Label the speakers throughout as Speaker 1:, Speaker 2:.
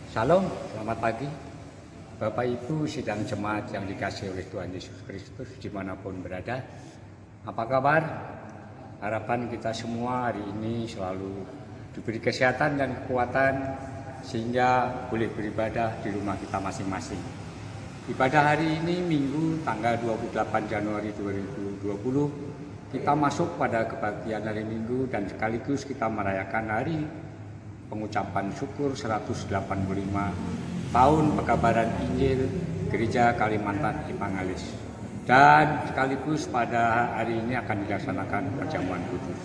Speaker 1: Salam, selamat pagi. Bapak Ibu sidang jemaat yang dikasihi oleh Tuhan Yesus Kristus dimanapun berada. Apa kabar? Harapan kita semua hari ini selalu diberi kesehatan dan kekuatan sehingga boleh beribadah di rumah kita masing-masing. Ibadah hari ini Minggu tanggal 28 Januari 2020 kita masuk pada kebahagiaan hari Minggu dan sekaligus kita merayakan hari pengucapan syukur 185 tahun pekabaran Injil Gereja Kalimantan Ipangalis. Dan sekaligus pada hari ini akan dilaksanakan perjamuan kudus.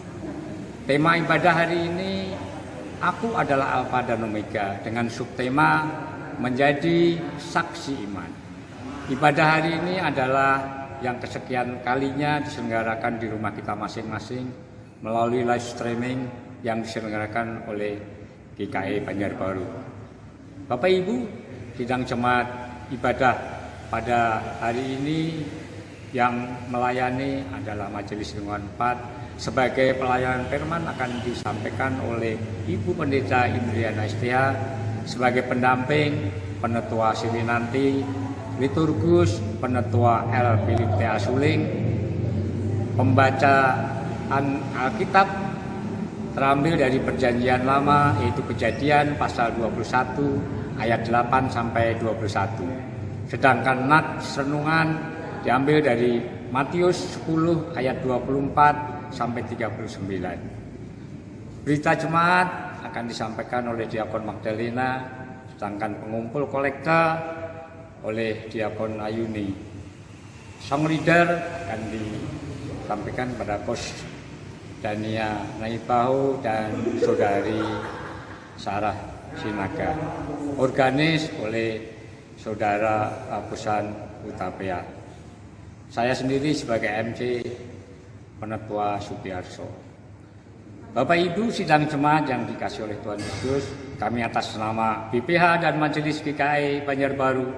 Speaker 1: Tema ibadah hari ini, Aku adalah Alfa dan Omega, dengan subtema menjadi saksi iman. Ibadah hari ini adalah yang kesekian kalinya diselenggarakan di rumah kita masing-masing melalui live streaming yang diselenggarakan oleh GKI Banjarbaru. Bapak Ibu, sidang jemaat ibadah pada hari ini yang melayani adalah Majelis Lingkungan 4. Sebagai pelayanan firman akan disampaikan oleh Ibu Pendeta Indriana Istia sebagai pendamping Penetua Silinanti, liturgus Penetua L. Philip T. Suling, pembacaan Alkitab terambil dari Perjanjian Lama, yaitu Kejadian pasal 21 ayat 8 sampai 21. Sedangkan nats renungan diambil dari Matius 10 ayat 24 sampai 39. Berita jemaat akan disampaikan oleh Diakon Magdalena, sedangkan pengumpul kolekta oleh Diakon Ayuni. Song leader akan disampaikan pada Kos Dania Naibahu dan Saudari Sarah Sinaga. Organis oleh Saudara Rapusan Utapea. Saya sendiri sebagai MC Penetua Supiarso. Bapak Ibu sidang jemaat yang dikasihi oleh Tuhan Yesus, kami atas nama BPH dan Majelis GKI Banjarbaru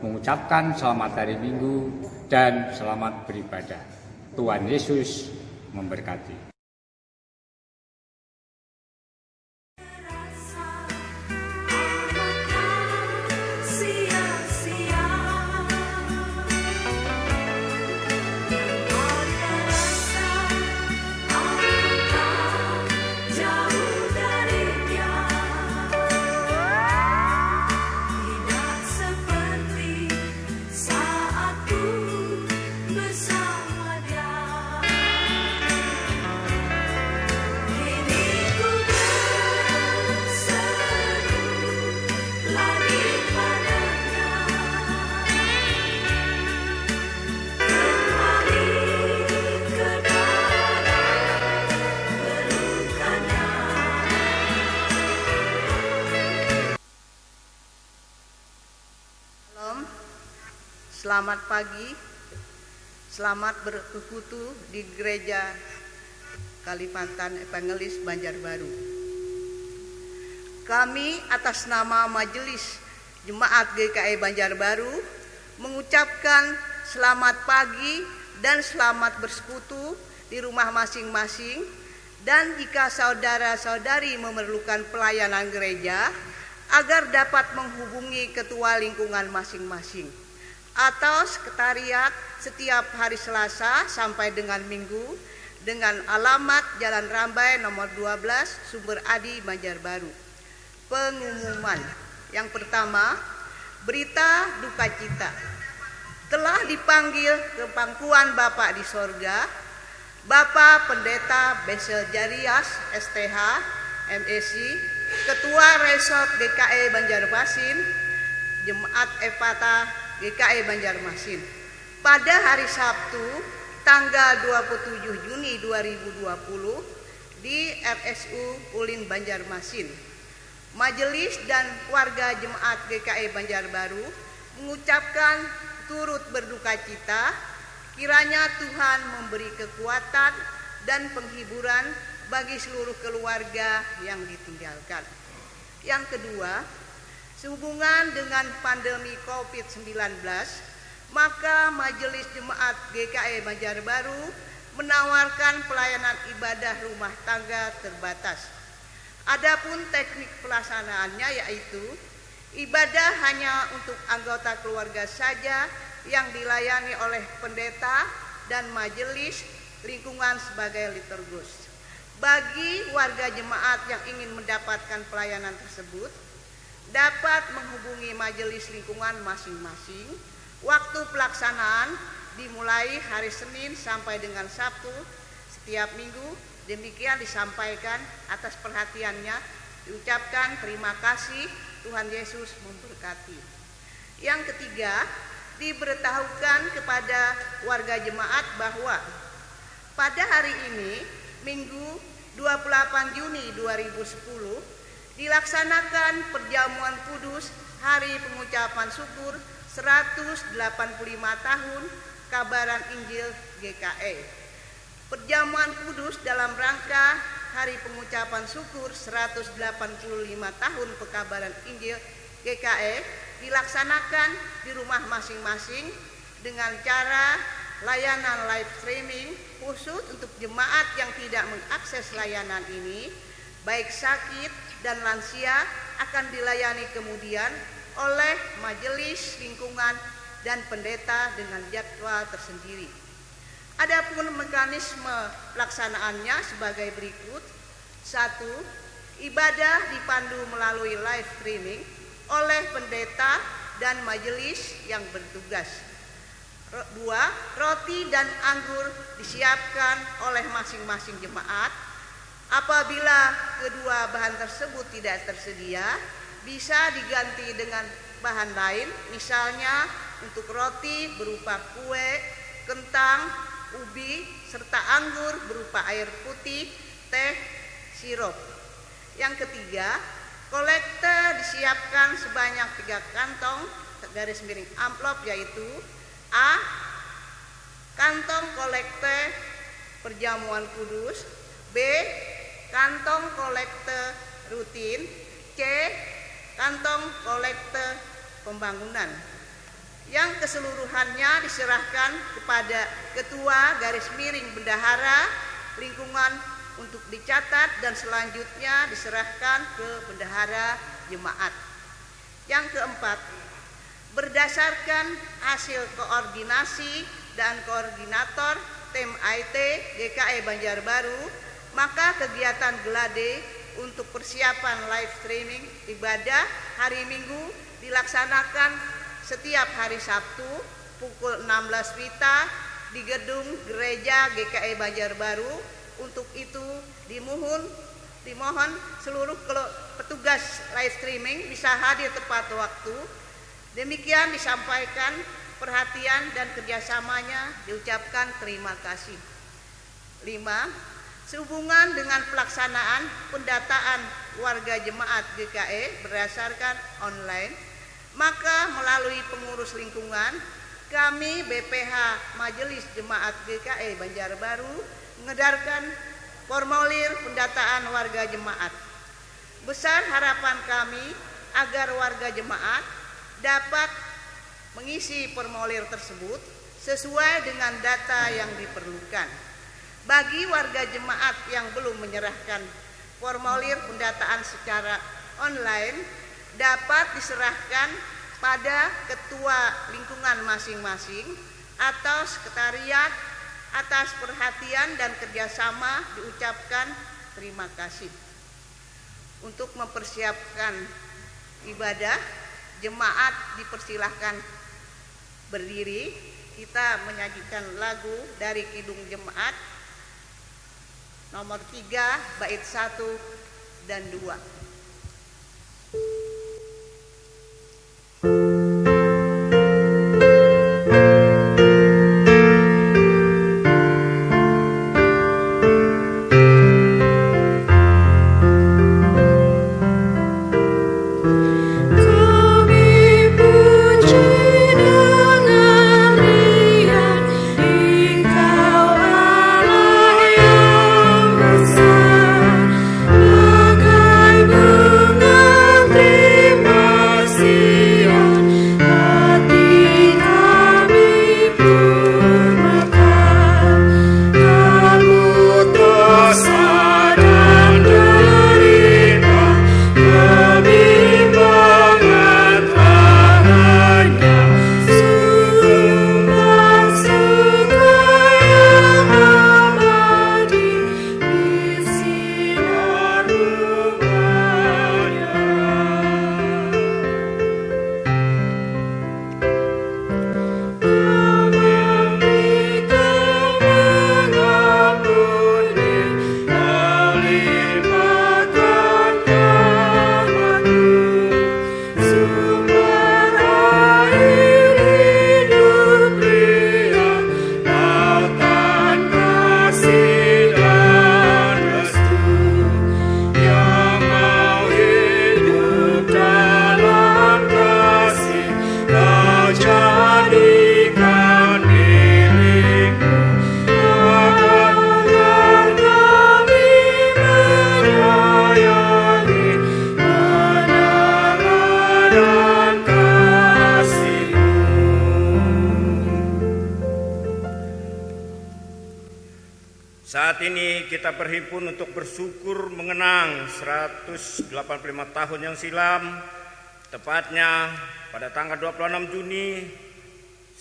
Speaker 1: mengucapkan selamat hari Minggu dan selamat beribadah. Tuhan Yesus memberkati.
Speaker 2: Selamat pagi, selamat bersekutu di Gereja Kalimantan Ipangalis Banjarbaru. Kami atas nama Majelis Jemaat GKI Banjarbaru mengucapkan selamat pagi dan selamat bersekutu di rumah masing-masing. Dan jika saudara-saudari memerlukan pelayanan gereja, agar dapat menghubungi ketua lingkungan masing-masing atau sekretariat setiap hari Selasa sampai dengan Minggu dengan alamat Jalan Rambai nomor 12 Sumber Adi Banjarbaru. Pengumuman yang pertama, berita duka cita. Telah dipanggil ke pangkuan Bapak di sorga Bapak Pendeta Besel Jarias STH MSc, Ketua Resort GKI Banjarmasin, Jemaat Epata GKI Banjarmasin, pada hari Sabtu tanggal 27 Juni 2020 di RSU Ulin Banjarmasin. Majelis dan warga Jemaat GKI Banjarbaru mengucapkan turut berduka cita, kiranya Tuhan memberi kekuatan dan penghiburan bagi seluruh keluarga yang ditinggalkan. Yang kedua, sehubungan dengan pandemi COVID-19, maka Majelis Jemaat GKI Banjarbaru menawarkan pelayanan ibadah rumah tangga terbatas. Adapun teknik pelaksanaannya yaitu Ibadah hanya untuk anggota keluarga saja yang dilayani oleh pendeta dan majelis lingkungan sebagai liturgus. Bagi warga jemaat yang ingin mendapatkan pelayanan tersebut, dapat menghubungi majelis lingkungan masing-masing. Waktu pelaksanaan dimulai hari Senin sampai dengan Sabtu setiap minggu. Demikian disampaikan. Atas perhatiannya diucapkan terima kasih. Tuhan Yesus memberkati. Yang ketiga, diberitahukan kepada warga jemaat bahwa pada hari ini, Minggu 28 Juni 2010, dilaksanakan perjamuan kudus Hari Pengucapan Syukur 185 tahun Kabaran Injil GKE. Perjamuan kudus dalam rangka Hari Pengucapan Syukur 185 tahun Pekabaran Injil GKE dilaksanakan di rumah masing-masing dengan cara layanan live streaming khusus untuk jemaat yang tidak mengakses layanan ini, baik sakit dan lansia akan dilayani kemudian oleh majelis lingkungan dan pendeta dengan jadwal tersendiri. Adapun mekanisme pelaksanaannya sebagai berikut. 1. Ibadah dipandu melalui live streaming oleh pendeta dan majelis yang bertugas. 2. Roti dan anggur disiapkan oleh masing-masing jemaat. Apabila kedua bahan tersebut tidak tersedia, bisa diganti dengan bahan lain, misalnya untuk roti berupa kue, kentang, ubi, serta anggur berupa air putih, teh, sirup. Yang ketiga, kolekte disiapkan sebanyak 3 kantong garis miring amplop, yaitu A. Kantong kolekte perjamuan kudus, B. Kantong kolekte rutin, C. Kantong kolekte pembangunan, yang keseluruhannya diserahkan kepada Ketua Garis Miring Bendahara Lingkungan untuk dicatat dan selanjutnya diserahkan ke Bendahara Jemaat. Yang keempat, berdasarkan hasil koordinasi dan koordinator tim IT GKE Banjarbaru, maka kegiatan Gelade untuk persiapan live streaming ibadah hari Minggu dilaksanakan setiap hari Sabtu pukul 16 WITA di gedung Gereja GKE Banjarbaru. Untuk itu dimohon seluruh petugas live streaming bisa hadir tepat waktu. Demikian disampaikan, perhatian dan kerjasamanya diucapkan terima kasih. 5. Sehubungan dengan pelaksanaan pendataan warga jemaat GKE berdasarkan online, maka melalui pengurus lingkungan, kami BPH Majelis Jemaat GKE Banjarbaru mengedarkan formulir pendataan warga jemaat. Besar harapan kami agar warga jemaat dapat mengisi formulir tersebut sesuai dengan data yang diperlukan. Bagi warga jemaat yang belum menyerahkan formulir pendataan secara online, dapat diserahkan pada ketua lingkungan masing-masing atau sekretariat. Atas perhatian dan kerjasama diucapkan terima kasih. Untuk mempersiapkan ibadah, jemaat dipersilahkan berdiri. Kita menyajikan lagu dari Kidung Jemaat nomor 3 bait 1 dan 2.
Speaker 3: Bagai ini kita berhimpun untuk bersyukur mengenang 185 tahun yang silam, tepatnya pada tanggal 26 Juni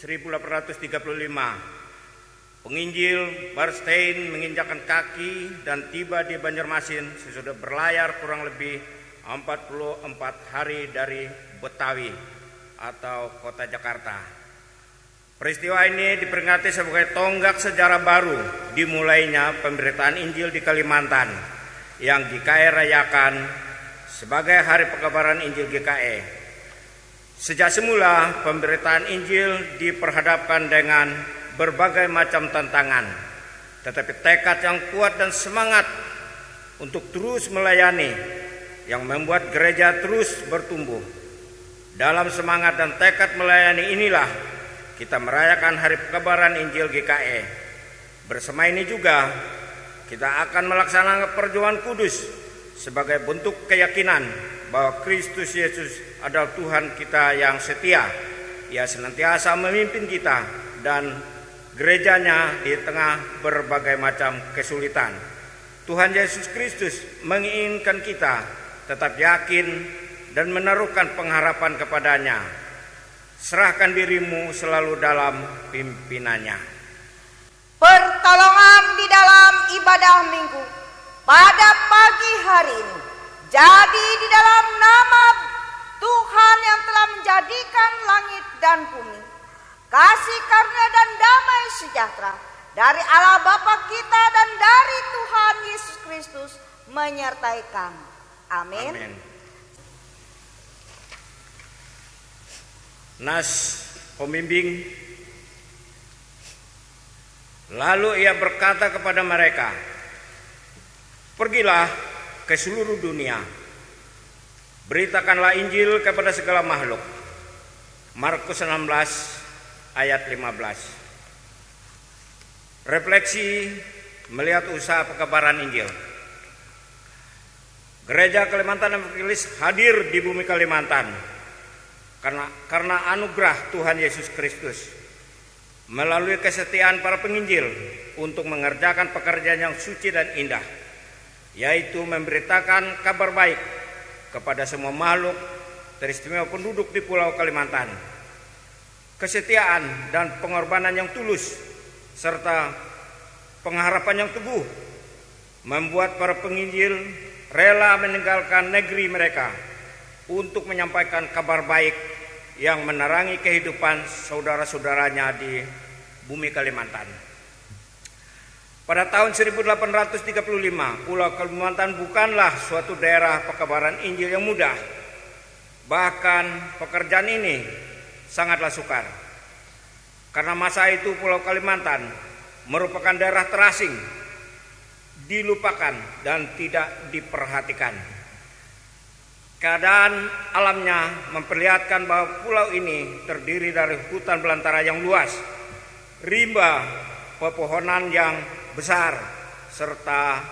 Speaker 3: 1835. Penginjil Barstein menginjakkan kaki dan tiba di Banjarmasin sesudah berlayar kurang lebih 44 hari dari Betawi atau kota Jakarta. Peristiwa ini diperingati sebagai tonggak sejarah baru dimulainya pemberitaan Injil di Kalimantan yang GKE rayakan sebagai Hari Pekabaran Injil GKE. Sejak semula pemberitaan Injil diperhadapkan dengan berbagai macam tantangan, tetapi tekad yang kuat dan semangat untuk terus melayani yang membuat gereja terus bertumbuh. Dalam semangat dan tekad melayani inilah kita merayakan Hari Pekabaran Injil GKE. Bersama ini juga kita akan melaksanakan perjamuan kudus sebagai bentuk keyakinan bahwa Kristus Yesus adalah Tuhan kita yang setia. Ia senantiasa memimpin kita dan gerejanya di tengah berbagai macam kesulitan. Tuhan Yesus Kristus menginginkan kita tetap yakin dan menaruhkan pengharapan kepadanya. Serahkan dirimu selalu dalam pimpinannya.
Speaker 2: Pertolongan di dalam ibadah minggu pada pagi hari ini. Jadi di dalam nama Tuhan yang telah menjadikan langit dan bumi, kasih karunia dan damai sejahtera dari Allah Bapa kita dan dari Tuhan Yesus Kristus menyertai kamu. Amin.
Speaker 3: Amin. Nas pembimbing. Lalu ia berkata kepada mereka, pergilah ke seluruh dunia, beritakanlah Injil kepada segala makhluk. Markus 16 ayat 15. Refleksi melihat usaha pekabaran Injil. Gereja Kalimantan Evangelis hadir di bumi Kalimantan karena anugerah Tuhan Yesus Kristus melalui kesetiaan para penginjil untuk mengerjakan pekerjaan yang suci dan indah, yaitu memberitakan kabar baik kepada semua makhluk, teristimewa penduduk di Pulau Kalimantan. Kesetiaan dan pengorbanan yang tulus serta pengharapan yang teguh membuat para penginjil rela meninggalkan negeri mereka untuk menyampaikan kabar baik yang menerangi kehidupan saudara-saudaranya di bumi Kalimantan. Pada tahun 1835, Pulau Kalimantan bukanlah suatu daerah pekabaran Injil yang mudah. Bahkan pekerjaan ini sangatlah sukar. Karena masa itu Pulau Kalimantan merupakan daerah terasing, dilupakan dan tidak diperhatikan. Keadaan alamnya memperlihatkan bahwa pulau ini terdiri dari hutan belantara yang luas, rimba pepohonan yang besar, serta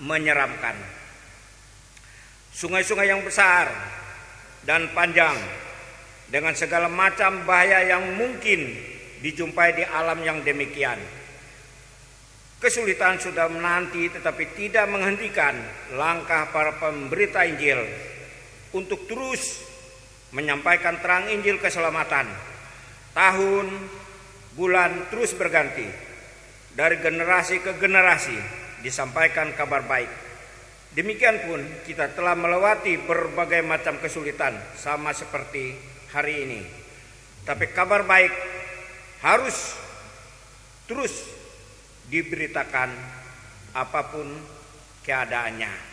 Speaker 3: menyeramkan. Sungai-sungai yang besar dan panjang dengan segala macam bahaya yang mungkin dijumpai di alam yang demikian. Kesulitan sudah menanti tetapi tidak menghentikan langkah para pemberita Injil untuk terus menyampaikan terang Injil keselamatan. Tahun, bulan terus berganti. Dari generasi ke generasi disampaikan kabar baik. Demikian pun kita telah melewati berbagai macam kesulitan sama seperti hari ini. Tapi kabar baik harus terus diberitakan apapun keadaannya.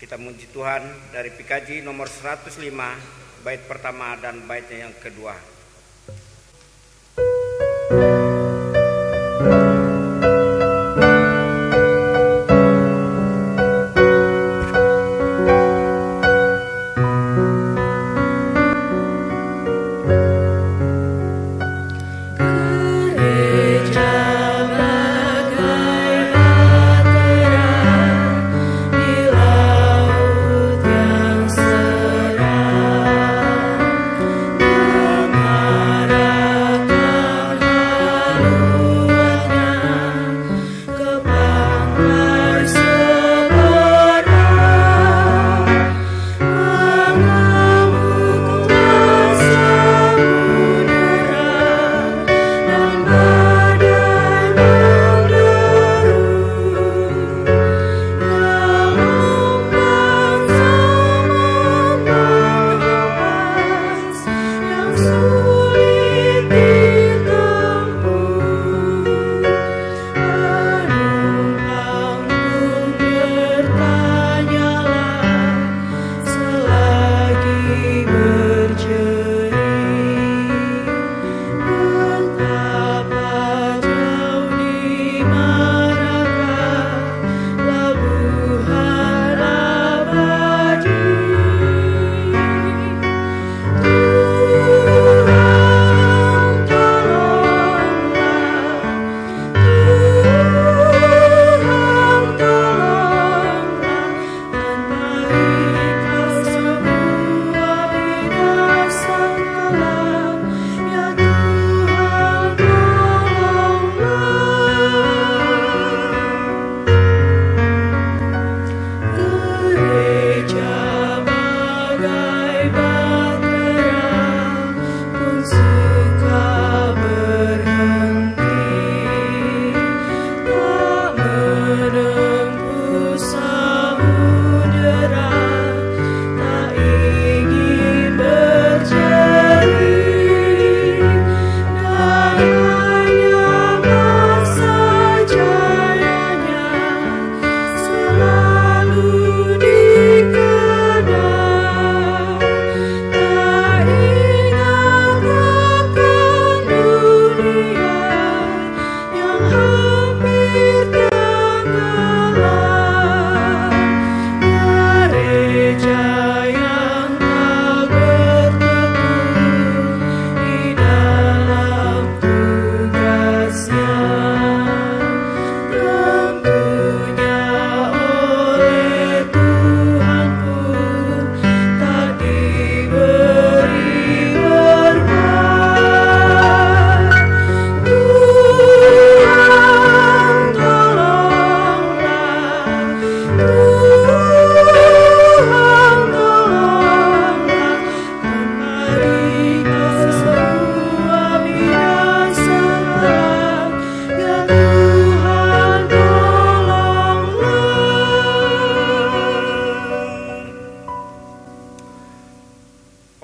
Speaker 3: Kita memuji Tuhan dari PKJ nomor 105 bait pertama dan baitnya yang kedua.
Speaker 4: Dengan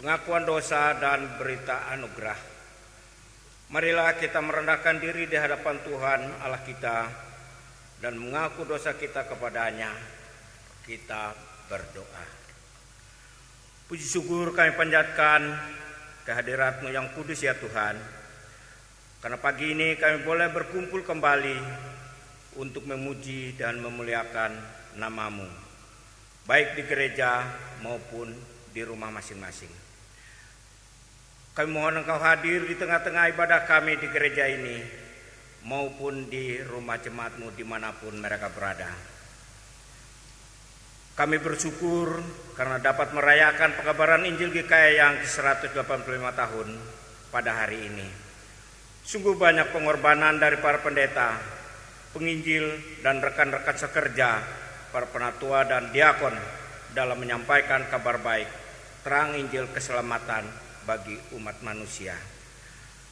Speaker 3: Pengakuan dosa dan berita anugerah. Marilah kita merendahkan diri di hadapan Tuhan Allah kita dan mengaku dosa kita kepadanya. Kita berdoa. Puji syukur kami panjatkan kehadirat-Mu yang kudus ya Tuhan. Karena pagi ini kami boleh berkumpul kembali untuk memuji dan memuliakan nama-Mu, baik di gereja maupun di rumah masing-masing. Kami mohon Engkau hadir di tengah-tengah ibadah kami di gereja ini maupun di rumah jemaat-Mu dimanapun mereka berada. Kami bersyukur karena dapat merayakan pekabaran Injil GKI yang ke-185 tahun pada hari ini. Sungguh banyak pengorbanan dari para pendeta, penginjil dan rekan-rekan sekerja, para penatua dan diakon dalam menyampaikan kabar baik, terang Injil keselamatan bagi umat manusia.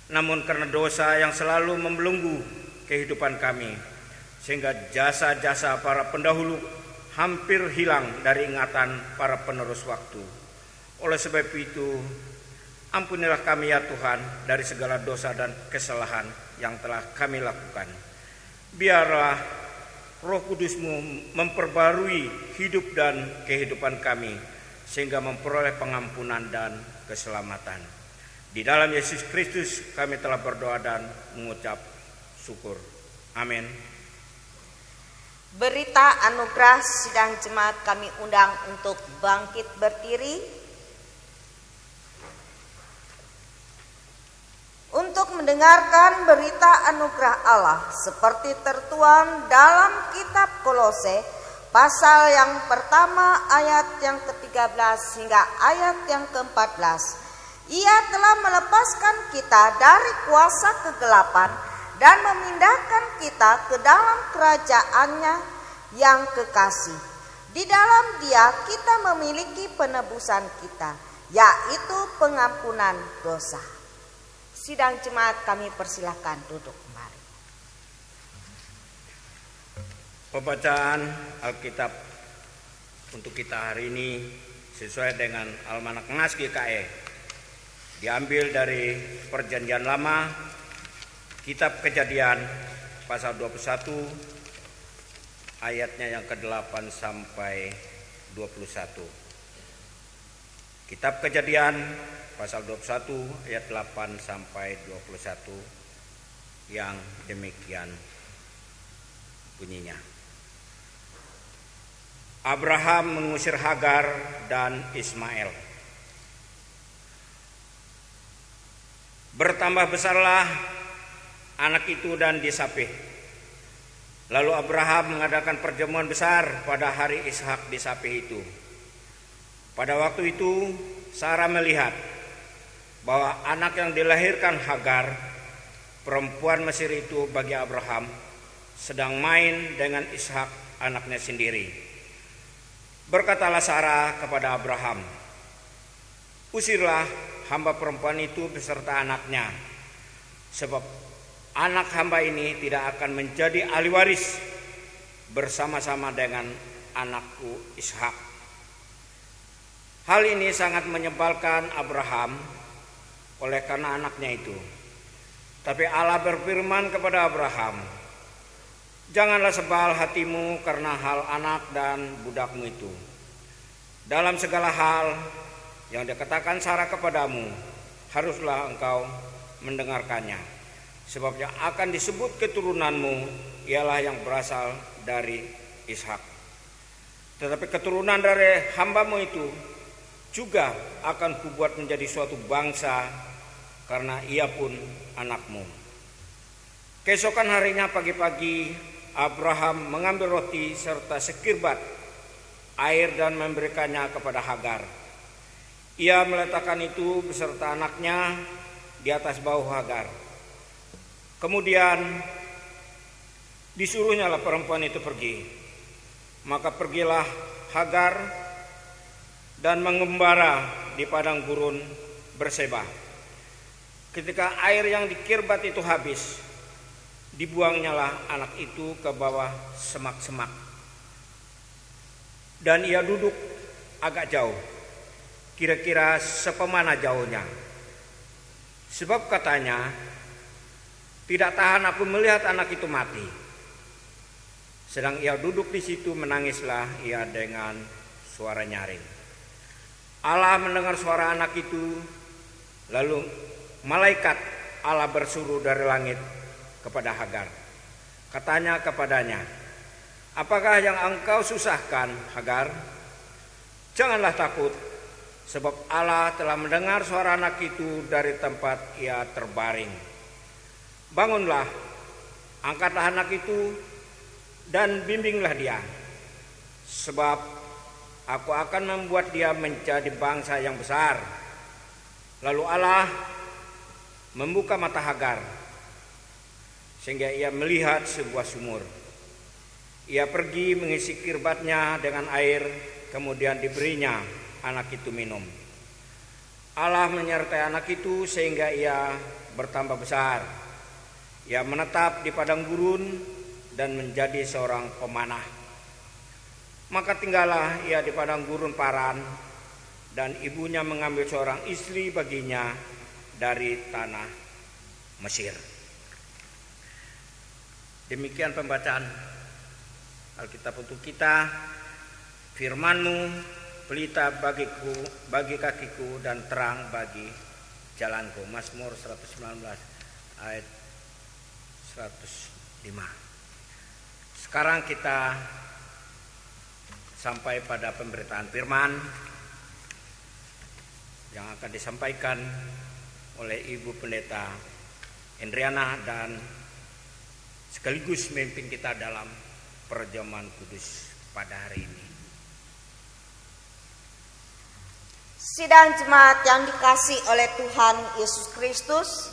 Speaker 3: Namun karena dosa yang selalu membelenggu kehidupan kami, sehingga jasa-jasa para pendahulu hampir hilang dari ingatan para penerus waktu. Oleh sebab itu, ampunilah kami ya Tuhan dari segala dosa dan kesalahan yang telah kami lakukan. Biarlah Roh Kudus-Mu memperbarui hidup dan kehidupan kami, sehingga memperoleh pengampunan dan keselamatan. Di dalam Yesus Kristus kami telah berdoa dan mengucap syukur. Amin.
Speaker 2: Berita anugerah sidang jemaat kami undang untuk bangkit berdiri untuk mendengarkan berita anugerah Allah seperti tertuang dalam kitab Kolose pasal yang pertama ayat yang ke-13 hingga ayat yang ke-14. Ia telah melepaskan kita dari kuasa kegelapan dan memindahkan kita ke dalam kerajaannya yang kekasih. Di dalam Dia kita memiliki penebusan kita, yaitu pengampunan dosa. Sidang jemaat kami persilahkan duduk kembali.
Speaker 3: Pembacaan Alkitab untuk kita hari ini sesuai dengan Almanak Ngas GKI diambil dari Perjanjian Lama, Kitab Kejadian pasal 21 ayatnya yang ke-8 sampai 21. Kitab Kejadian pasal 21 ayat 8 sampai 21 yang demikian bunyinya. Abraham mengusir Hagar dan Ismail. Bertambah besarlah anak itu dan disapih. Lalu Abraham mengadakan perjamuan besar pada hari Ishak disapih itu. Pada waktu itu Sarah melihat bahwa anak yang dilahirkan Hagar, perempuan Mesir itu bagi Abraham, sedang main dengan Ishak anaknya sendiri. Berkatalah Sarah kepada Abraham, "Usirlah hamba perempuan itu beserta anaknya, sebab anak hamba ini tidak akan menjadi ahli waris bersama-sama dengan anakku Ishak." Hal ini sangat menyebalkan Abraham oleh karena anaknya itu. Tapi Allah berfirman kepada Abraham, "Janganlah sebal hatimu karena hal anak dan budakmu itu. Dalam segala hal yang dikatakan Sarah kepadamu, haruslah engkau mendengarkannya. Sebab yang akan disebut keturunanmu ialah yang berasal dari Ishak. Tetapi keturunan dari hambamu itu juga akan kubuat menjadi suatu bangsa karena ia pun anakmu." Keesokan harinya pagi-pagi Abraham mengambil roti serta sekirbat air dan memberikannya kepada Hagar. Ia meletakkan itu beserta anaknya di atas bahu Hagar. Kemudian disuruhnyalah perempuan itu pergi. Maka pergilah Hagar dan mengembara di padang gurun Berseba. Ketika air yang di Kirbat itu habis, dibuangnyalah anak itu ke bawah semak-semak. Dan ia duduk agak jauh, kira-kira sepemana jauhnya. Sebab katanya, tidak tahan aku melihat anak itu mati. Sedang ia duduk di situ, menangislah ia dengan suara nyaring. Allah mendengar suara anak itu, lalu malaikat Allah bersuruh dari langit kepada Hagar. Katanya kepadanya, apakah yang engkau susahkan, Hagar? Janganlah takut, sebab Allah telah mendengar suara anak itu dari tempat ia terbaring. Bangunlah, angkatlah anak itu dan bimbinglah dia, sebab aku akan membuat dia menjadi bangsa yang besar. Lalu Allah membuka mata Hagar, sehingga ia melihat sebuah sumur. Ia pergi mengisi kirbatnya dengan air, kemudian diberinya anak itu minum. Allah menyertai anak itu sehingga ia bertambah besar. Ia menetap di padang gurun dan menjadi seorang pemanah. Maka tinggallah ia di padang gurun Paran, dan ibunya mengambil seorang istri baginya dari tanah Mesir. Demikian pembacaan Alkitab untuk kita. Firman-Mu pelita bagiku, bagi kakiku, dan terang bagi jalanku. Mazmur 119 ayat 105. Sekarang kita sampai pada pemberitaan firman yang akan disampaikan oleh Ibu Pendeta Indriana dan sekaligus memimpin kita dalam perjamuan kudus pada hari ini.
Speaker 2: Sidang jemaat yang dikasihi oleh Tuhan Yesus Kristus,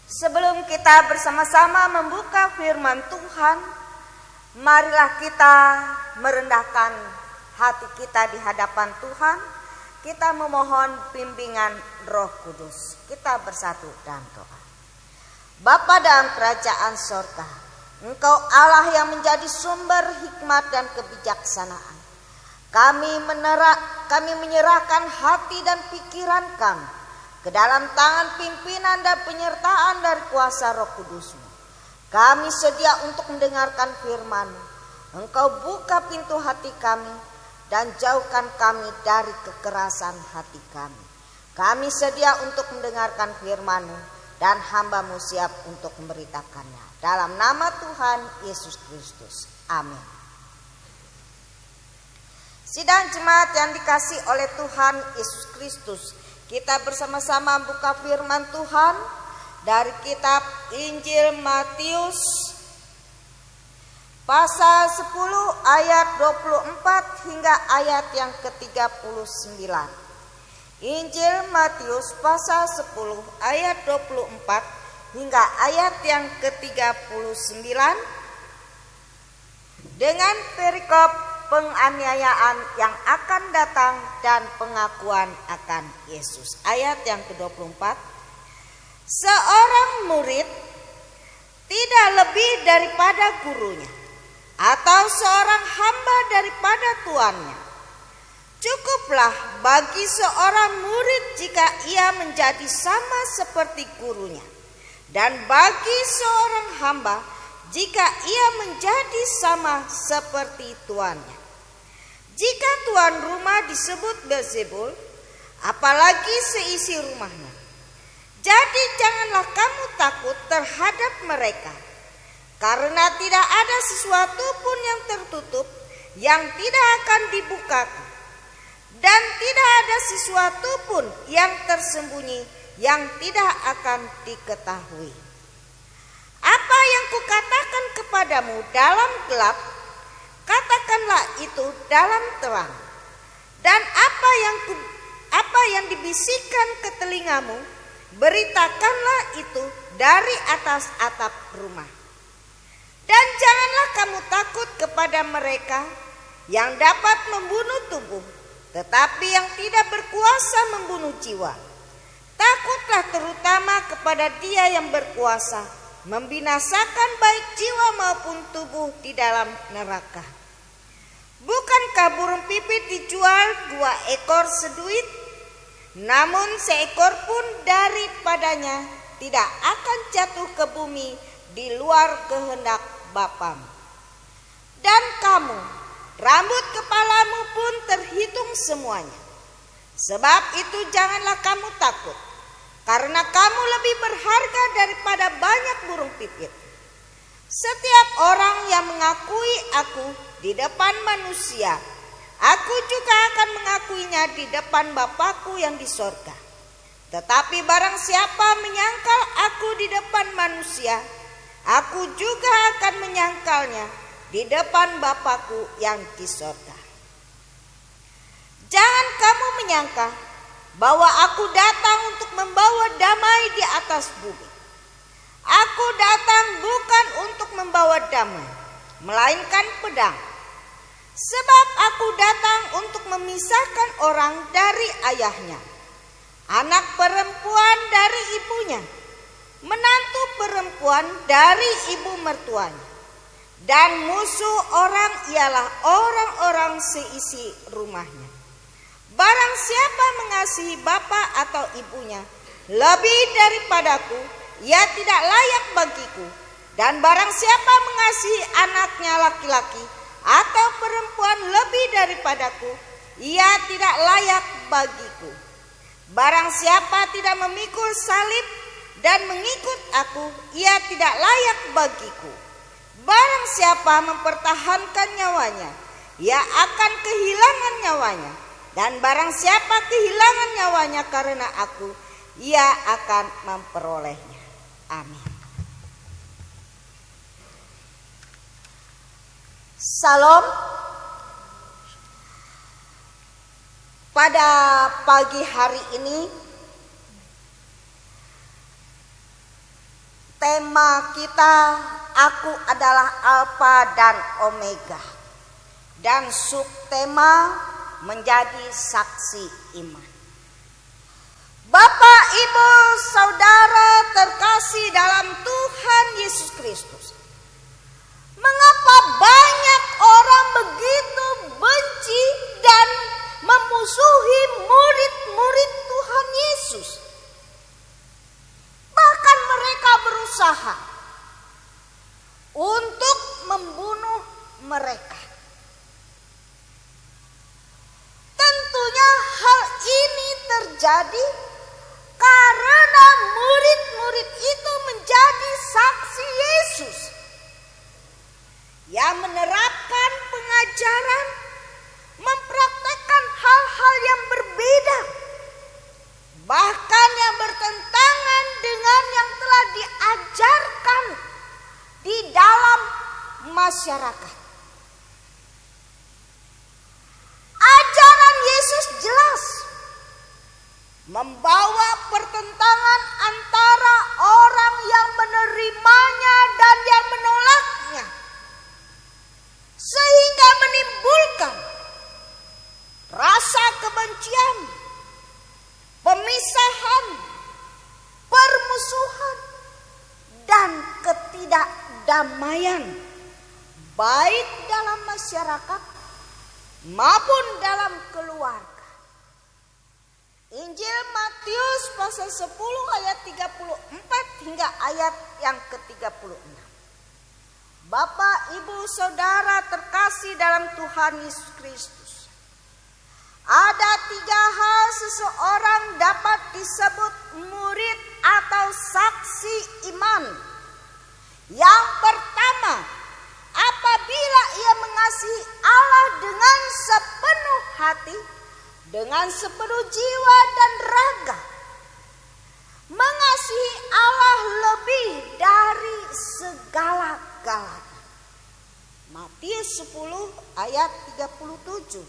Speaker 2: sebelum kita bersama-sama membuka firman Tuhan, marilah kita merendahkan hati kita di hadapan Tuhan. Kita memohon bimbingan Roh Kudus. Kita bersatu dan doa. Bapa dalam kerajaan sorga, Engkau Allah yang menjadi sumber hikmat dan kebijaksanaan. Kami menyerahkan hati dan pikiran kami ke dalam tangan pimpinan dan penyertaan dari kuasa Roh Kudus-Mu. Kami sedia untuk mendengarkan firman-Mu. Engkau buka pintu hati kami dan jauhkan kami dari kekerasan hati kami. Kami sedia untuk mendengarkan firman-Mu dan hamba-Mu siap untuk memberitakannya. Dalam nama Tuhan Yesus Kristus. Amin. Sidang jemaat yang dikasihi oleh Tuhan Yesus Kristus, kita bersama-sama buka firman Tuhan dari kitab Injil Matius pasal 10 ayat 24 hingga ayat yang ke-39. Injil Matius pasal 10 ayat 24 hingga ayat yang ke-39 dengan perikop penganiayaan yang akan datang dan pengakuan akan Yesus. Ayat yang ke-24. Seorang murid tidak lebih daripada gurunya, atau seorang hamba daripada tuannya. Cukuplah bagi seorang murid jika ia menjadi sama seperti gurunya, dan bagi seorang hamba jika ia menjadi sama seperti tuannya. Jika tuan rumah disebut Beelzebul, apalagi seisi rumahnya. Jadi janganlah kamu takut terhadap mereka, karena tidak ada sesuatu pun yang tertutup yang tidak akan dibukakan, dan tidak ada sesuatu pun yang tersembunyi yang tidak akan diketahui. Apa yang kukatakan kepadamu dalam gelap, katakanlah itu dalam terang. Dan apa yang dibisikkan ke telingamu, beritakanlah itu dari atas atap rumah. Dan janganlah kamu takut kepada mereka, yang dapat membunuh tubuh, tetapi yang tidak berkuasa membunuh jiwa. Takutlah terutama kepada Dia yang berkuasa membinasakan baik jiwa maupun tubuh di dalam neraka. Bukankah burung pipit dijual 2 ekor seduit? Namun seekor pun daripadanya tidak akan jatuh ke bumi di luar kehendak Bapamu. Dan kamu, rambut kepalamu pun terhitung semuanya. Sebab itu janganlah kamu takut, karena kamu lebih berharga daripada banyak burung pipit. Setiap orang yang mengakui aku di depan manusia, aku juga akan mengakuinya di depan Bapa-Ku yang di sorga. Tetapi barang siapa menyangkal aku di depan manusia, aku juga akan menyangkalnya di depan Bapa-Ku yang di sorga. Jangan kamu menyangka bahwa aku datang untuk membawa damai di atas bumi. Aku datang bukan untuk membawa damai, melainkan pedang. Sebab aku datang untuk memisahkan orang dari ayahnya, anak perempuan dari ibunya, menantu perempuan dari ibu mertuanya, dan musuh orang ialah orang-orang seisi rumahnya. Barang siapa mengasihi bapa atau ibunya lebih daripadaku, ia tidak layak bagiku. Dan barang siapa mengasihi anaknya laki-laki atau perempuan lebih daripadaku, ia tidak layak bagiku. Barang siapa tidak memikul salib dan mengikut aku, ia tidak layak bagiku. Barang siapa mempertahankan nyawanya, ia akan kehilangan nyawanya. Dan barang siapa kehilangan nyawanya karena aku, ia akan memperolehnya. Amin. Salam. Pada pagi hari ini tema kita, aku adalah Alfa dan Omega, dan subtema menjadi saksi iman. Bapak, Ibu, Saudara terkasih dalam Tuhan Yesus Kristus, mengapa banyak orang begitu benci dan memusuhi murid-murid Tuhan Yesus? Bahkan mereka berusaha untuk membunuh mereka. Tentunya hal ini terjadi karena murid-murid itu menjadi saksi Yesus yang menerapkan pengajaran, mempraktekkan hal-hal yang berbeda, bahkan yang bertentangan dengan yang telah diajarkan di dalam masyarakat. Ajaran Yesus jelas membawa pertentangan antara orang yang menerimanya dan yang menolaknya, sehingga menimbulkan rasa kebencian, pemisahan, permusuhan, dan ketidakdamaian, baik dalam masyarakat maupun dalam keluarga. Injil Matius pasal 10 ayat 34 hingga ayat yang ke-36. Bapak, Ibu, Saudara terkasih dalam Tuhan Yesus Kristus, ada 3 hal seseorang dapat disebut murid atau saksi iman. Yang pertama, apabila ia mengasihi Allah dengan sepenuh hati, dengan sepenuh jiwa dan raga, mengasihi Allah lebih dari segala-galanya. Matius 10 ayat 37.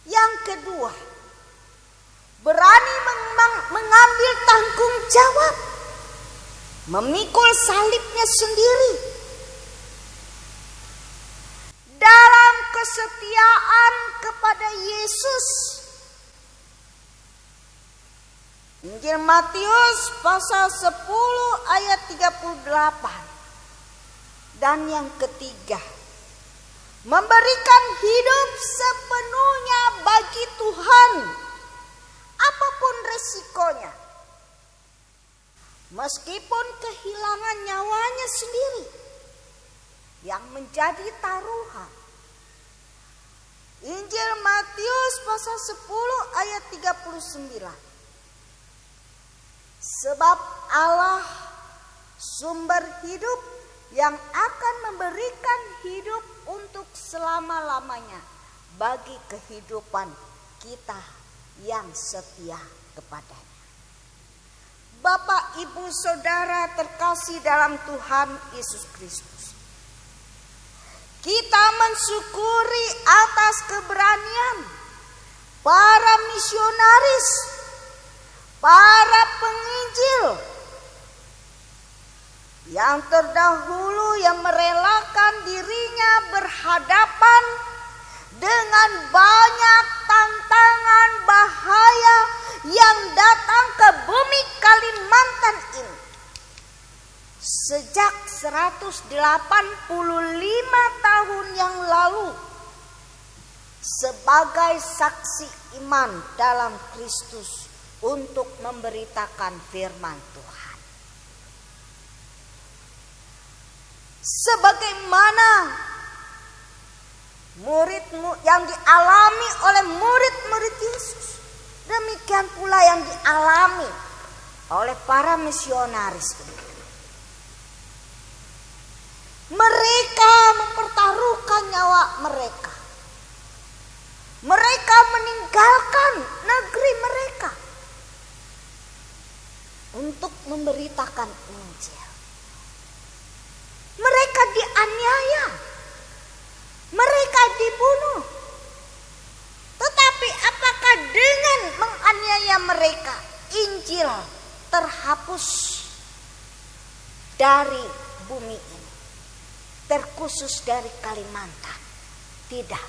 Speaker 2: Yang kedua, berani mengambil tanggung jawab, memikul salibnya sendiri. Dalam kesetiaan kepada Yesus. Injil Matius pasal 10 ayat 38. Dan yang ketiga, memberikan hidup sepenuhnya bagi Tuhan, apapun resikonya. Meskipun kehilangan nyawanya sendiri yang menjadi taruhan. Injil Matius pasal 10 ayat 39. Sebab Allah sumber hidup yang akan memberikan hidup untuk selama-lamanya bagi kehidupan kita yang setia kepadanya. Bapak, Ibu, Saudara terkasih dalam Tuhan Yesus Kristus. Kita mensyukuri atas keberanian para misionaris, para penginjil yang terdahulu yang merelakan dirinya berhadapan dengan banyak tantangan bahaya yang datang ke bumi Kalimantan ini. Sejak 185 tahun yang lalu, sebagai saksi iman dalam Kristus untuk memberitakan firman Tuhan. Sebagaimana yang dialami oleh murid-murid Yesus, demikian pula yang dialami oleh para misionaris ini. Mereka mempertaruhkan nyawa mereka. Mereka meninggalkan negeri mereka untuk memberitakan Injil. Mereka dianiaya. Mereka dibunuh. Tetapi apakah dengan menganiaya mereka, Injil terhapus dari bumi ini? Terkhusus dari Kalimantan? Tidak.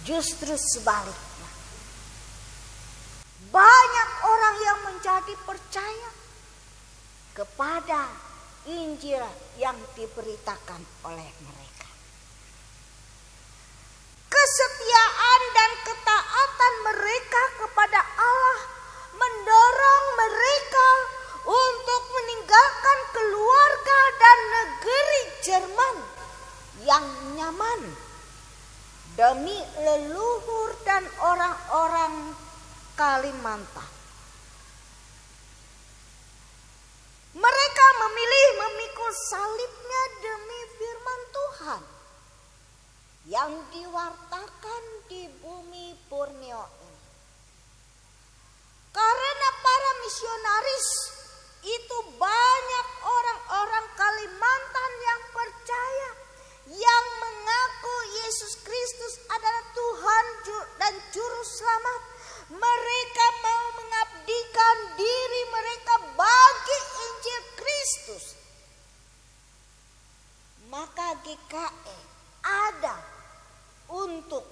Speaker 2: Justru sebaliknya. Banyak orang yang menjadi percaya kepada Injil yang diberitakan oleh mereka. Kesetiaan dan ketaatan mereka kepada Allah mendorong mereka untuk meninggalkan keluarga dan negeri Jerman yang nyaman demi leluhur dan orang-orang Kalimantan. Mereka memilih memikul salibnya demi firman Tuhan yang diwartakan di bumi Borneo ini. Karena para misionaris itu banyak orang-orang Kalimantan yang percaya, yang mengaku Yesus Kristus adalah Tuhan dan Juru Selamat. Mereka mau mengabdikan diri mereka bagi Injil Kristus. Maka GKE ada untuk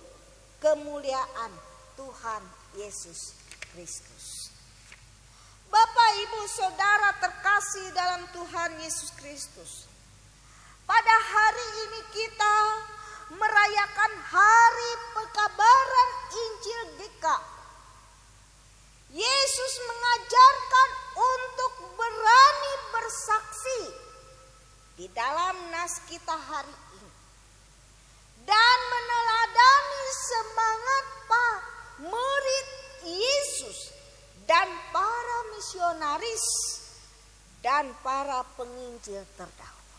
Speaker 2: kemuliaan Tuhan Yesus Kristus. Bapak, Ibu, Saudara terkasih dalam Tuhan Yesus Kristus. Pada hari ini kita merayakan hari pekabaran Injil GKE. Yesus mengajarkan untuk berani bersaksi di dalam nas kita hari ini. Dan meneladani semangat para murid Yesus dan para misionaris dan para penginjil terdahulu.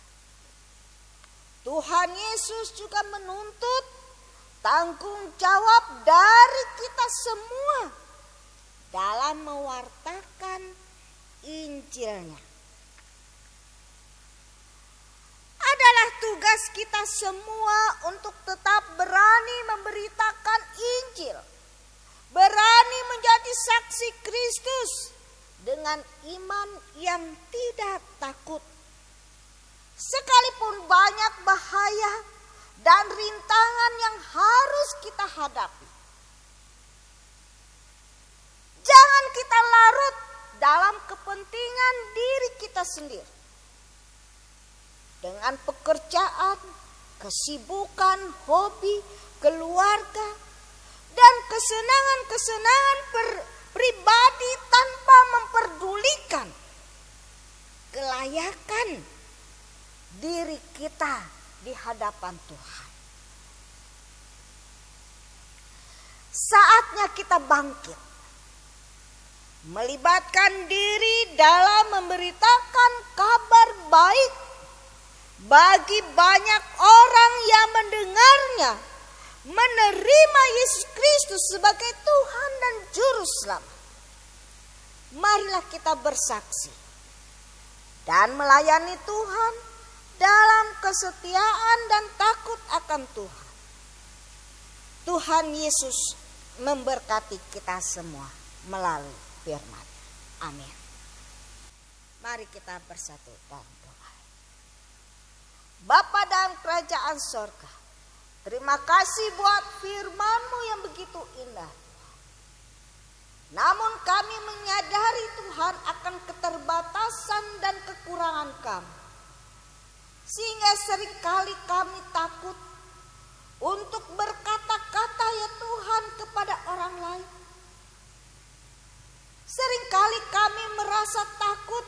Speaker 2: Tuhan Yesus juga menuntut tanggung jawab dari kita semua dalam mewartakan Injilnya. Adalah tugas kita semua untuk tetap berani memberitakan Injil, berani menjadi saksi Kristus dengan iman yang tidak takut. Sekalipun banyak bahaya dan rintangan yang harus kita hadapi. Jangan kita larut dalam kepentingan diri kita sendiri. Dengan pekerjaan, kesibukan, hobi, keluarga, dan kesenangan-kesenangan pribadi tanpa memperdulikan kelayakan diri kita di hadapan Tuhan. Saatnya kita bangkit, melibatkan diri dalam memberitakan kabar baik bagi banyak orang yang mendengarnya, menerima Yesus Kristus sebagai Tuhan dan Juru Selamat. Marilah kita bersaksi dan melayani Tuhan dalam kesetiaan dan takut akan Tuhan. Tuhan Yesus memberkati kita semua melalui firman. Amin. Mari kita bersatu dalam doa. Bapa dalam kerajaan sorga, terima kasih buat firman-Mu yang begitu indah. Namun kami menyadari Tuhan akan keterbatasan dan kekurangan kami. Sehingga seringkali kami takut untuk berkata-kata ya Tuhan kepada orang lain. Seringkali kami merasa takut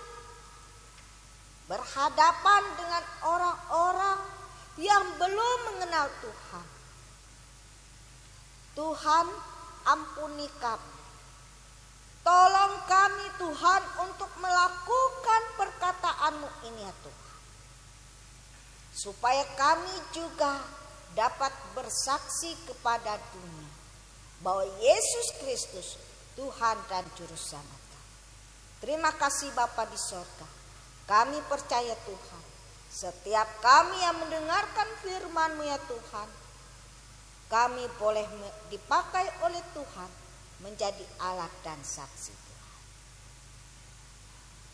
Speaker 2: berhadapan dengan orang-orang yang belum mengenal Tuhan. Tuhan, ampuni kami. Tolong kami Tuhan untuk melakukan perkataan-Mu ini ya Tuhan. Supaya kami juga dapat bersaksi kepada dunia bahwa Yesus Kristus Tuhan dan Juru Selamat kami. Terima kasih Bapa di sorga. Kami percaya Tuhan, setiap kami yang mendengarkan firman-Mu ya Tuhan, kami boleh dipakai oleh Tuhan menjadi alat dan saksi Tuhan.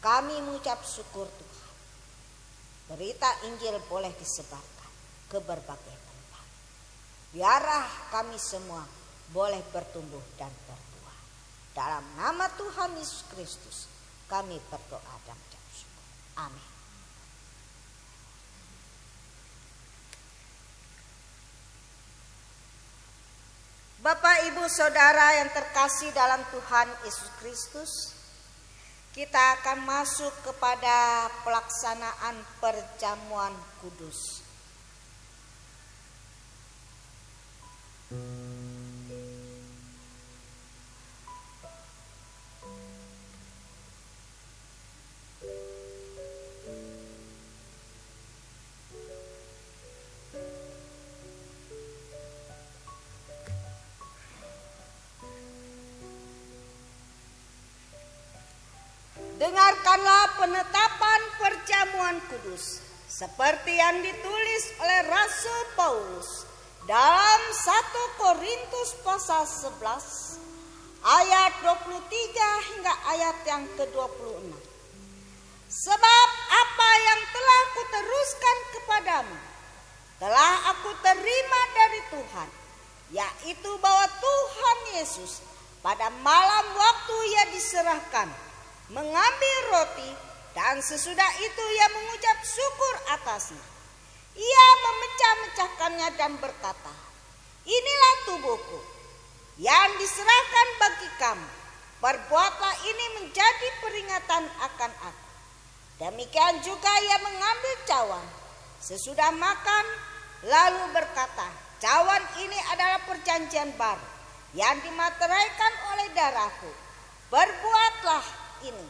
Speaker 2: Kami mengucap syukur Tuhan. Berita Injil boleh disebarkan ke berbagai tempat. Biarlah kami semua boleh bertumbuh dan berbuah. Dalam nama Tuhan Yesus Kristus kami berdoa dan mengucap syukur. Amin. Bapak, Ibu, Saudara yang terkasih dalam Tuhan Yesus Kristus, kita akan masuk kepada pelaksanaan perjamuan kudus. Dengarkanlah penetapan perjamuan kudus seperti yang ditulis oleh Rasul Paulus dalam 1 Korintus pasal 11 ayat 23 hingga ayat yang ke-26. Sebab apa yang telah kuteruskan kepadamu telah aku terima dari Tuhan, yaitu bahwa Tuhan Yesus pada malam waktu Ia diserahkan mengambil roti, dan sesudah itu Ia mengucap syukur atasnya. Ia memecah-mecahkannya dan berkata, "Inilah tubuhku yang diserahkan bagi kamu. Perbuatlah ini menjadi peringatan akan aku." Demikian juga Ia mengambil cawan sesudah makan, lalu berkata, "Cawan ini adalah perjanjian baru yang dimateraikan oleh darahku. Perbuatlah ini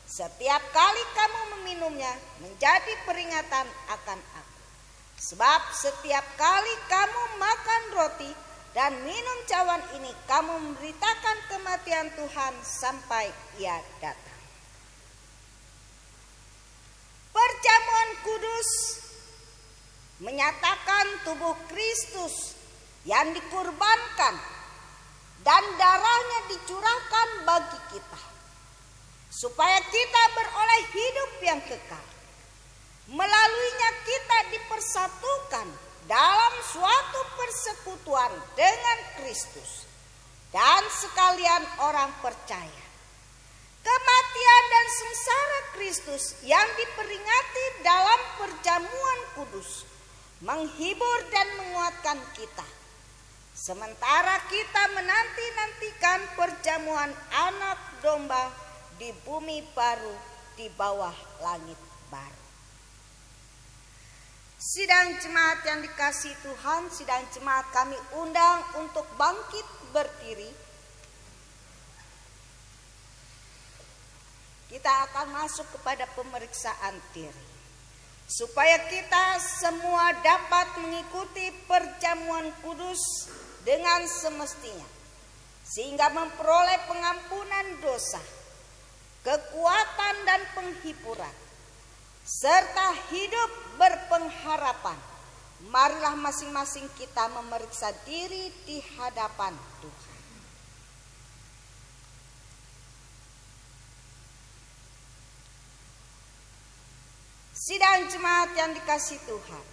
Speaker 2: setiap kali kamu meminumnya menjadi peringatan akan aku. Sebab setiap kali kamu makan roti dan minum cawan ini, kamu memberitakan kematian Tuhan sampai Ia datang." Perjamuan kudus menyatakan tubuh Kristus yang dikurbankan dan darahnya dicurahkan bagi kita, supaya kita beroleh hidup yang kekal. Melaluinya kita dipersatukan dalam suatu persekutuan dengan Kristus dan sekalian orang percaya. Kematian dan sengsara Kristus yang diperingati dalam perjamuan kudus menghibur dan menguatkan kita. Sementara kita menanti-nantikan perjamuan anak domba di bumi baru di bawah langit baru. Sidang jemaat yang dikasihi Tuhan, sidang jemaat kami undang untuk bangkit berdiri. Kita akan masuk kepada pemeriksaan diri, supaya kita semua dapat mengikuti perjamuan kudus dengan semestinya, sehingga memperoleh pengampunan dosa, kekuatan dan penghiburan, serta hidup berpengharapan. Marilah masing-masing kita memeriksa diri di hadapan Tuhan. Sidang jemaat yang dikasihi Tuhan,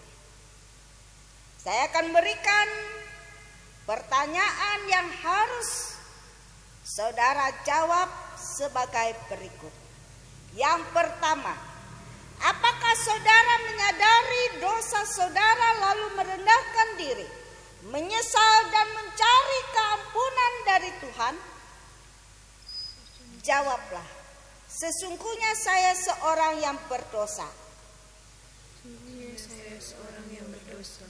Speaker 2: saya akan berikan pertanyaan yang harus saudara jawab sebagai berikut. Yang pertama, apakah saudara menyadari dosa saudara lalu merendahkan diri, menyesal dan mencari keampunan dari Tuhan? Jawablah, sesungguhnya saya seorang yang berdosa.
Speaker 4: Sesungguhnya saya seorang yang berdosa.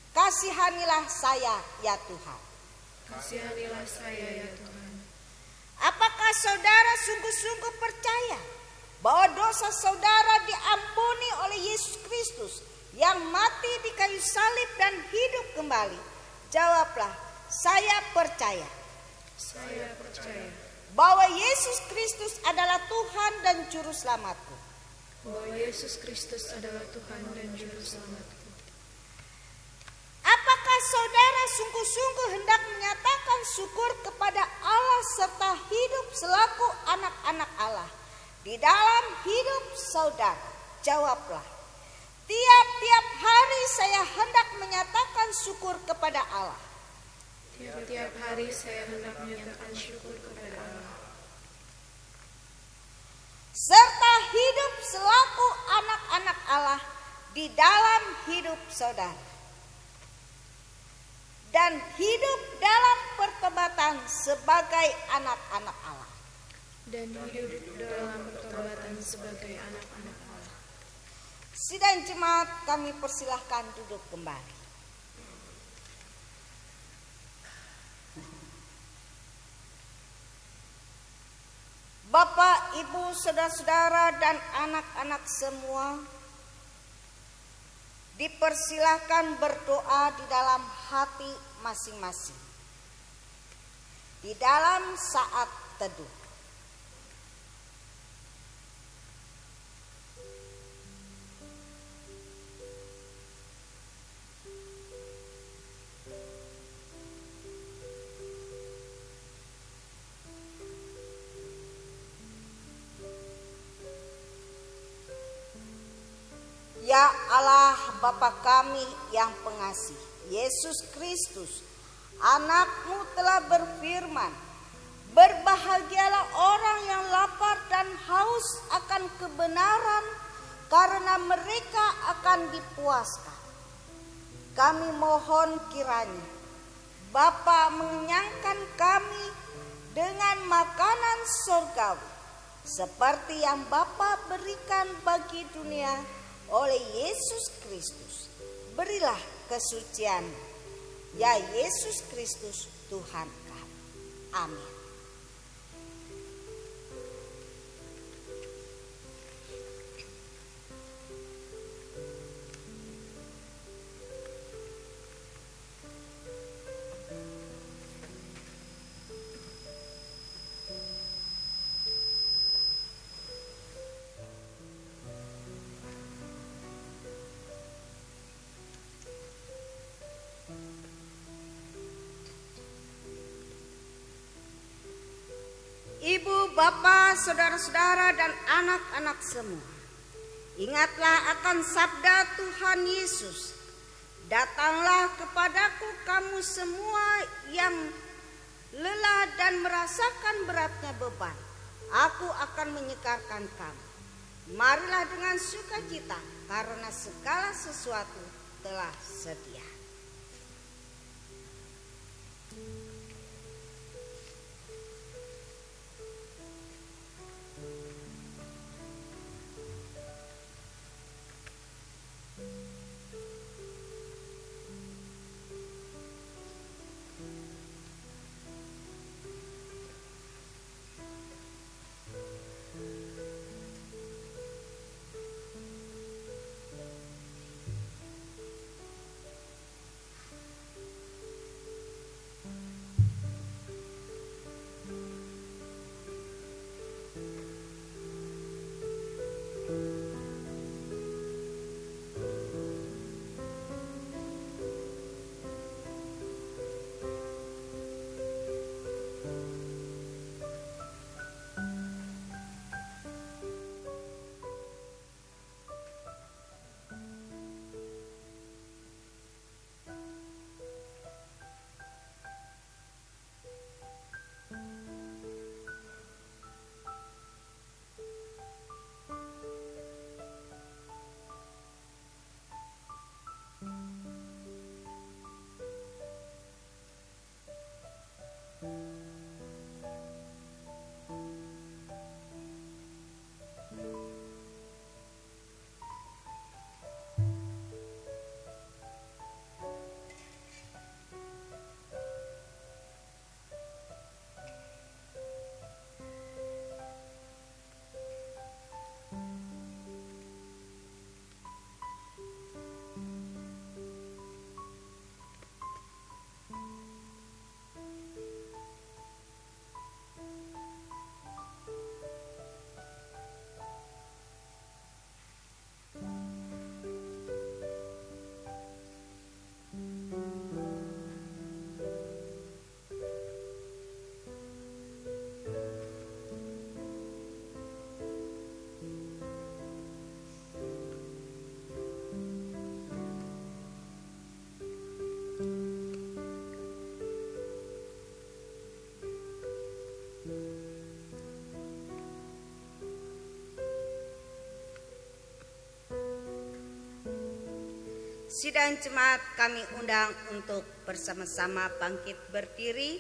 Speaker 2: Kasihanilah saya ya Tuhan.
Speaker 4: Kasihanilah saya ya Tuhan.
Speaker 2: Apakah saudara sungguh-sungguh percaya bahwa dosa saudara diampuni oleh Yesus Kristus yang mati di kayu salib dan hidup kembali? Jawablah, saya percaya.
Speaker 4: Saya percaya
Speaker 2: Bahwa Yesus Kristus adalah Tuhan dan Juru Selamatku.
Speaker 4: bahwa Yesus Kristus adalah Tuhan dan Juru Selamatku.
Speaker 2: Apakah saudara sungguh-sungguh hendak menyatakan syukur kepada Allah serta hidup selaku anak-anak Allah di dalam hidup saudara? Jawablah, tiap-tiap hari saya hendak menyatakan syukur kepada Allah.
Speaker 4: Tiap-tiap hari saya hendak menyatakan syukur kepada Allah,
Speaker 2: Serta hidup selaku anak-anak Allah di dalam hidup saudara. Dan hidup dalam pertobatan sebagai anak-anak Allah.
Speaker 4: dan hidup dalam pertobatan sebagai anak-anak Allah.
Speaker 2: Sidang jemaat kami persilahkan duduk kembali. Bapak, Ibu, saudara-saudara dan anak-anak semua, dipersilahkan berdoa di dalam hati masing-masing, di dalam saat teduh. Ya Allah Bapa kami yang pengasih, Yesus Kristus, Anak-Mu telah berfirman, berbahagialah orang yang lapar dan haus akan kebenaran, karena mereka akan dipuaskan. Kami mohon kiranya Bapa mengenyangkan kami dengan makanan surgawi, seperti yang Bapa berikan bagi dunia oleh Yesus Kristus. Berilah kesucian, ya Yesus Kristus Tuhan kami. Amin. Ibu, bapak, saudara-saudara dan anak-anak semua, ingatlah akan sabda Tuhan Yesus Datanglah kepadaku kamu semua yang lelah dan merasakan beratnya beban. Aku akan menyegarkan kamu. Marilah dengan sukacita, karena segala sesuatu telah sedia. Sidang jemaat kami undang untuk bersama-sama bangkit berdiri.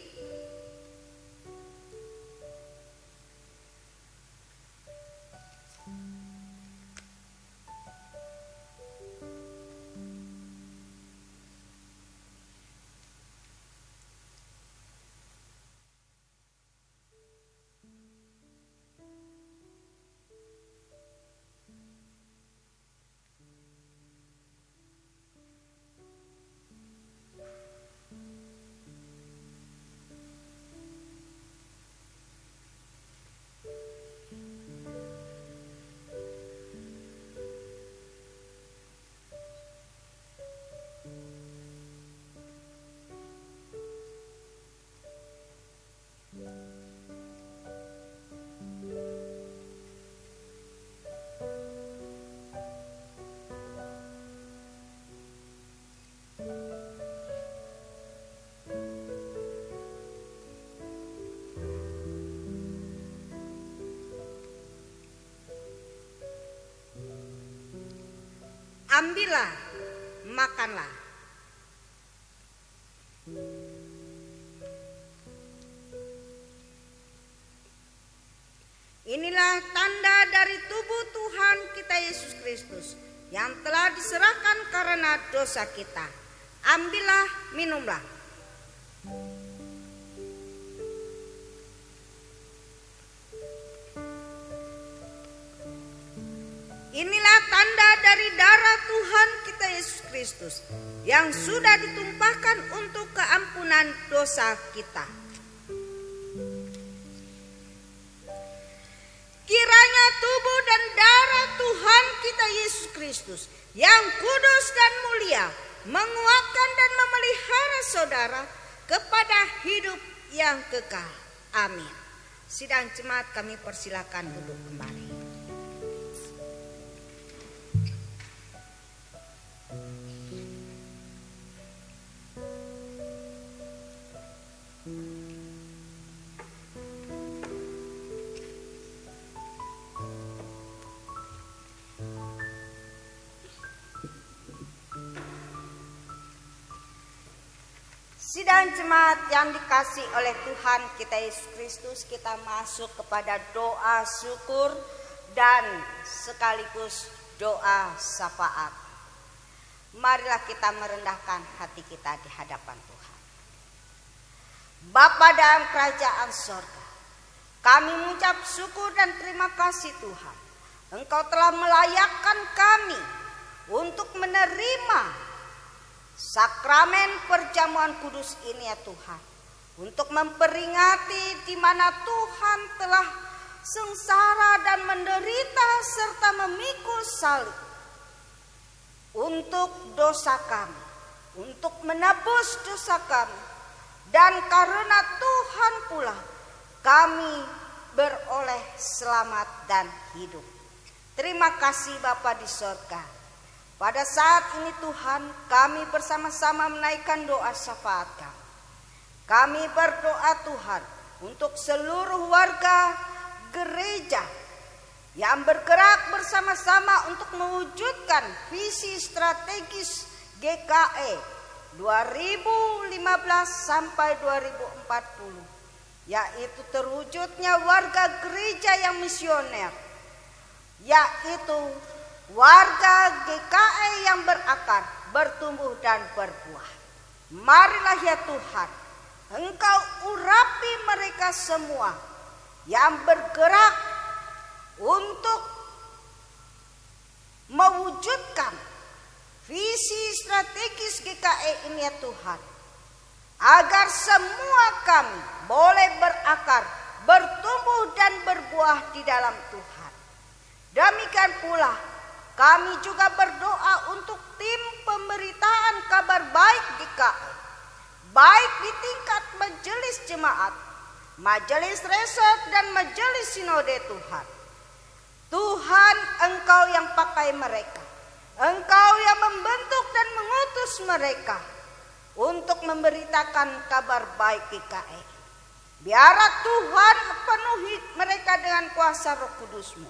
Speaker 2: Ambillah, makanlah. Inilah tanda dari tubuh Tuhan kita Yesus Kristus yang telah diserahkan karena dosa kita. Ambillah, minumlah. Inilah tanda dari darah Tuhan kita Yesus Kristus yang sudah ditumpahkan untuk keampunan dosa kita. Kiranya tubuh dan darah Tuhan kita Yesus Kristus yang kudus dan mulia menguatkan dan memelihara saudara kepada hidup yang kekal. Amin. Sidang jemaat kami persilakan duduk kembali. Sidang jemaat yang dikasihi oleh Tuhan kita Yesus Kristus, kita masuk kepada doa syukur dan sekaligus doa syafaat. Marilah kita merendahkan hati kita di hadapan Tuhan. Bapa dalam kerajaan sorga, kami mengucap syukur dan terima kasih Tuhan. Engkau telah melayakkan kami untuk menerima sakramen perjamuan kudus ini ya Tuhan, untuk memperingati di mana Tuhan telah sengsara dan menderita serta memikul salib untuk dosa kami, untuk menebus dosa kami, dan karena Tuhan pula kami beroleh selamat dan hidup. Terima kasih Bapa di sorga. Pada saat ini Tuhan, kami bersama-sama menaikkan doa syafaat kami. Kami berdoa Tuhan untuk seluruh warga gereja yang bergerak bersama-sama untuk mewujudkan visi strategis GKE 2015 sampai 2040, yaitu terwujudnya warga gereja yang misioner, yaitu warga GKE yang berakar, bertumbuh dan berbuah. Marilah ya Tuhan, Engkau urapi mereka semua yang bergerak untuk mewujudkan visi strategis GKE ini ya Tuhan, agar semua kami boleh berakar, bertumbuh dan berbuah di dalam Tuhan. Demikian pula kami juga berdoa untuk tim pemberitaan kabar baik GKE, baik di tingkat majelis jemaat, majelis resort dan majelis sinode Tuhan. Tuhan, Engkau yang pakai mereka, Engkau yang membentuk dan mengutus mereka untuk memberitakan kabar baik GKE. Biarlah Tuhan penuhi mereka dengan kuasa Roh Kudus-Mu,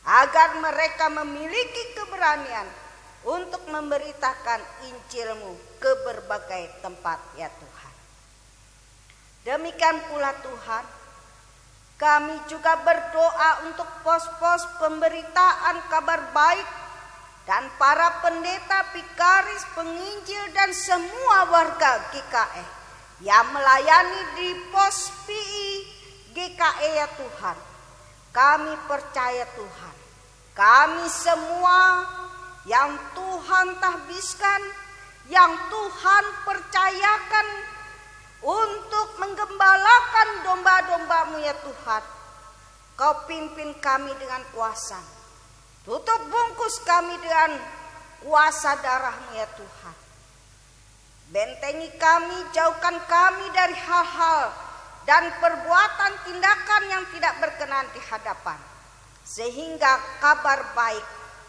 Speaker 2: agar mereka memiliki keberanian untuk memberitakan Injil-Mu ke berbagai tempat ya Tuhan. Demikian pula Tuhan, kami juga berdoa untuk pos-pos pemberitaan kabar baik dan para pendeta, vikaris, penginjil dan semua warga GKE yang melayani di pos PI GKE ya Tuhan. Kami percaya Tuhan, kami semua yang Tuhan tahbiskan, yang Tuhan percayakan untuk menggembalakan domba-domba-Mu ya Tuhan, Kau pimpin kami dengan kuasa, tutup bungkus kami dengan kuasa darah-Mu ya Tuhan. Bentengi kami, jauhkan kami dari hal-hal dan perbuatan tindakan yang tidak berkenan di hadapan, sehingga kabar baik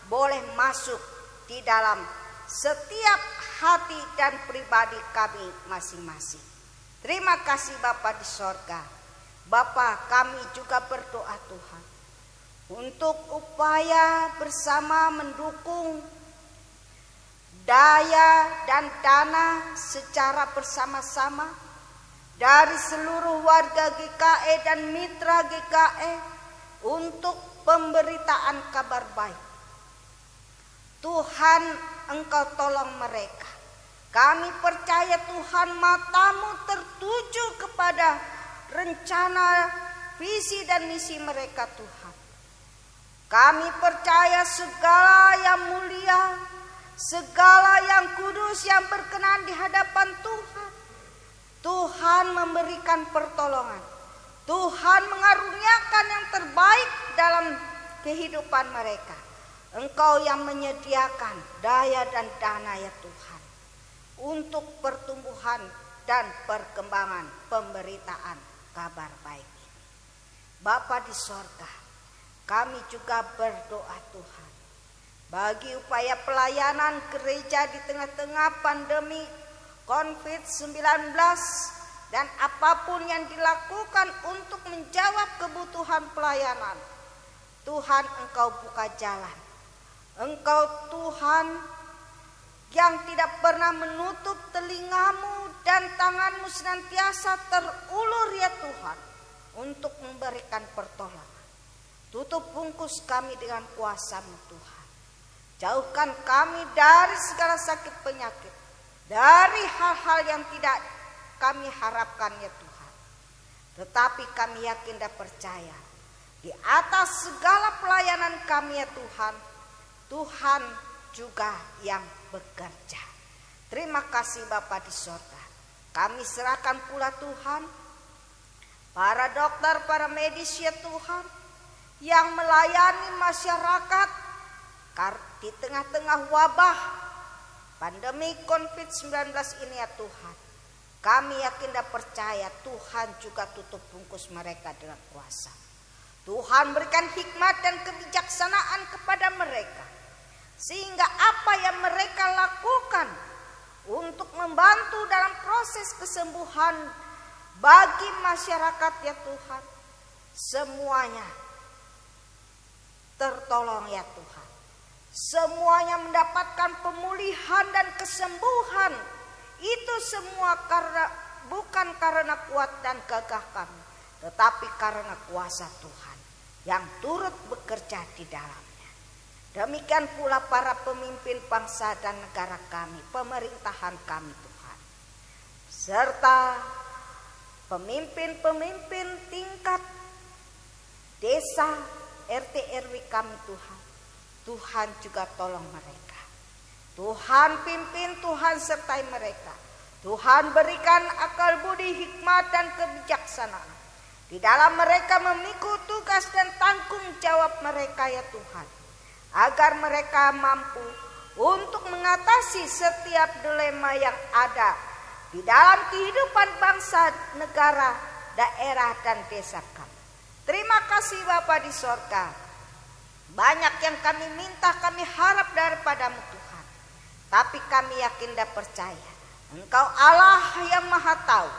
Speaker 2: boleh masuk di dalam setiap hati dan pribadi kami masing-masing. Terima kasih Bapa di sorga. Bapa, kami juga berdoa Tuhan untuk upaya bersama mendukung daya dan dana secara bersama-sama dari seluruh warga GKE dan mitra GKE untuk pemberitaan kabar baik. Tuhan, Engkau tolong mereka. Kami percaya Tuhan, mata-Mu tertuju kepada rencana, visi dan misi mereka Tuhan. Kami percaya segala yang mulia, segala yang kudus yang berkenan di hadapan Tuhan, Tuhan memberikan pertolongan. Tuhan mengaruniakan yang terbaik dalam kehidupan mereka. Engkau yang menyediakan daya dan dana ya Tuhan, untuk pertumbuhan dan perkembangan pemberitaan kabar baik ini. Bapa di sorga, kami juga berdoa Tuhan, bagi upaya pelayanan gereja di tengah-tengah pandemi COVID-19 dan apapun yang dilakukan untuk menjawab kebutuhan pelayanan. Tuhan, Engkau buka jalan. Engkau Tuhan yang tidak pernah menutup telingamu dan tanganmu senantiasa terulur ya Tuhan untuk memberikan pertolongan. Tutup bungkus kami dengan kuasa-Mu Tuhan. Jauhkan kami dari segala sakit penyakit, dari hal-hal yang tidak kami harapkan ya Tuhan. Tetapi kami yakin dan percaya, di atas segala pelayanan kami ya Tuhan, Tuhan juga yang bekerja. Terima kasih Bapa di sorga. Kami serahkan pula Tuhan, para dokter, para medis ya Tuhan, yang melayani masyarakat di tengah-tengah wabah pandemi COVID-19 ini ya Tuhan. Kami yakin dan percaya Tuhan juga tutup bungkus mereka dengan kuasa. Tuhan berikan hikmat dan kebijaksanaan kepada mereka, sehingga apa yang mereka lakukan untuk membantu dalam proses kesembuhan bagi masyarakat ya Tuhan, semuanya tertolong ya Tuhan. Semuanya mendapatkan pemulihan dan kesembuhan. Itu semua bukan karena kuat dan gagah kami, tetapi karena kuasa Tuhan yang turut bekerja di dalamnya. Demikian pula para pemimpin bangsa dan negara kami, pemerintahan kami Tuhan, serta pemimpin-pemimpin tingkat desa, RT RW kami Tuhan. Tuhan juga tolong mereka. Tuhan pimpin, Tuhan sertai mereka. Tuhan berikan akal budi, hikmat dan kebijaksanaan di dalam mereka memikul tugas dan tanggung jawab mereka ya Tuhan, agar mereka mampu untuk mengatasi setiap dilema yang ada di dalam kehidupan bangsa, negara, daerah dan desa kami. Terima kasih Bapa di sorga. Banyak yang kami minta, kami harap daripadamu Tuhan. Tapi kami yakin dan percaya Engkau Allah yang maha tahu,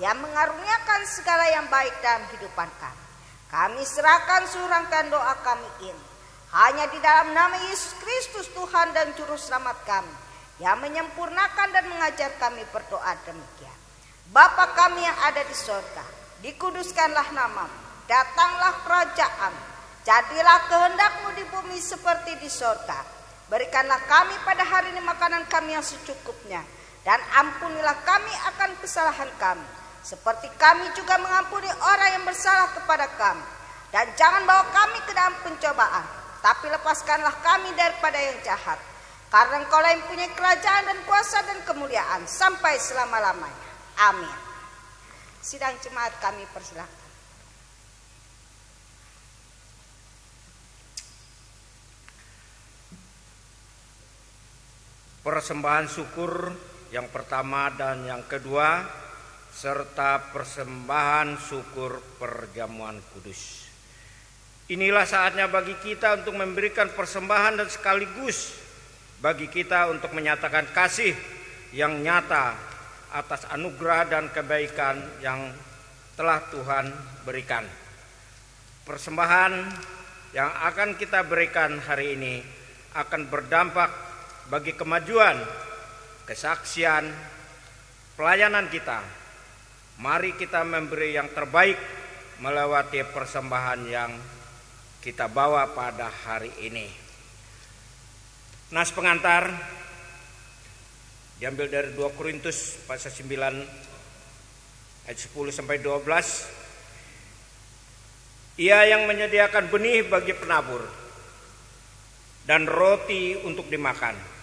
Speaker 2: yang mengaruniakan segala yang baik dalam kehidupan kami. Kami serahkan surahkan doa kami ini hanya di dalam nama Yesus Kristus Tuhan dan Juru Selamat kami, yang menyempurnakan dan mengajar kami berdoa demikian. Bapa kami yang ada di sorga, dikuduskanlah namamu, datanglah kerajaan, jadilah kehendak-Mu di bumi seperti di sorga. Berikanlah kami pada hari ini makanan kami yang secukupnya, dan ampunilah kami akan kesalahan kami, seperti kami juga mengampuni orang yang bersalah kepada kami. Dan jangan bawa kami ke dalam pencobaan, tapi lepaskanlah kami daripada yang jahat. Karena Engkau yang punya kerajaan dan kuasa dan kemuliaan sampai selama-lamanya. Amin. Sidang jemaat kami persilakan.
Speaker 3: Persembahan syukur yang pertama dan yang kedua, serta persembahan syukur perjamuan kudus. Inilah saatnya bagi kita untuk memberikan persembahan dan sekaligus bagi kita untuk menyatakan kasih yang nyata atas anugerah dan kebaikan yang telah Tuhan berikan. Persembahan yang akan kita berikan hari ini akan berdampak bagi kemajuan, kesaksian, pelayanan kita. Mari kita memberi yang terbaik melewati persembahan yang kita bawa pada hari ini. Nas pengantar diambil dari 2 Korintus pasal 9 ayat 10 sampai 12. Ia yang menyediakan benih bagi penabur dan roti untuk dimakan.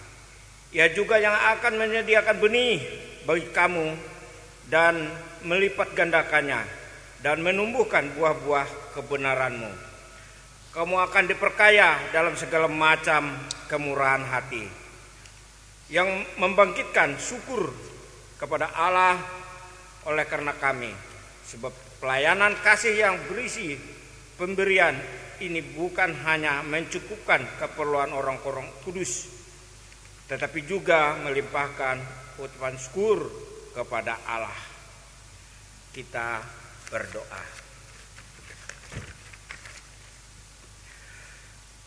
Speaker 3: Ia juga yang akan menyediakan benih bagi kamu dan melipat gandakannya dan menumbuhkan buah-buah kebenaranmu. Kamu akan diperkaya dalam segala macam kemurahan hati, yang membangkitkan syukur kepada Allah oleh karena kami. Sebab pelayanan kasih yang berisi pemberian ini bukan hanya mencukupkan keperluan orang-orang kudus, tetapi juga melimpahkan ucapan syukur kepada Allah. Kita berdoa.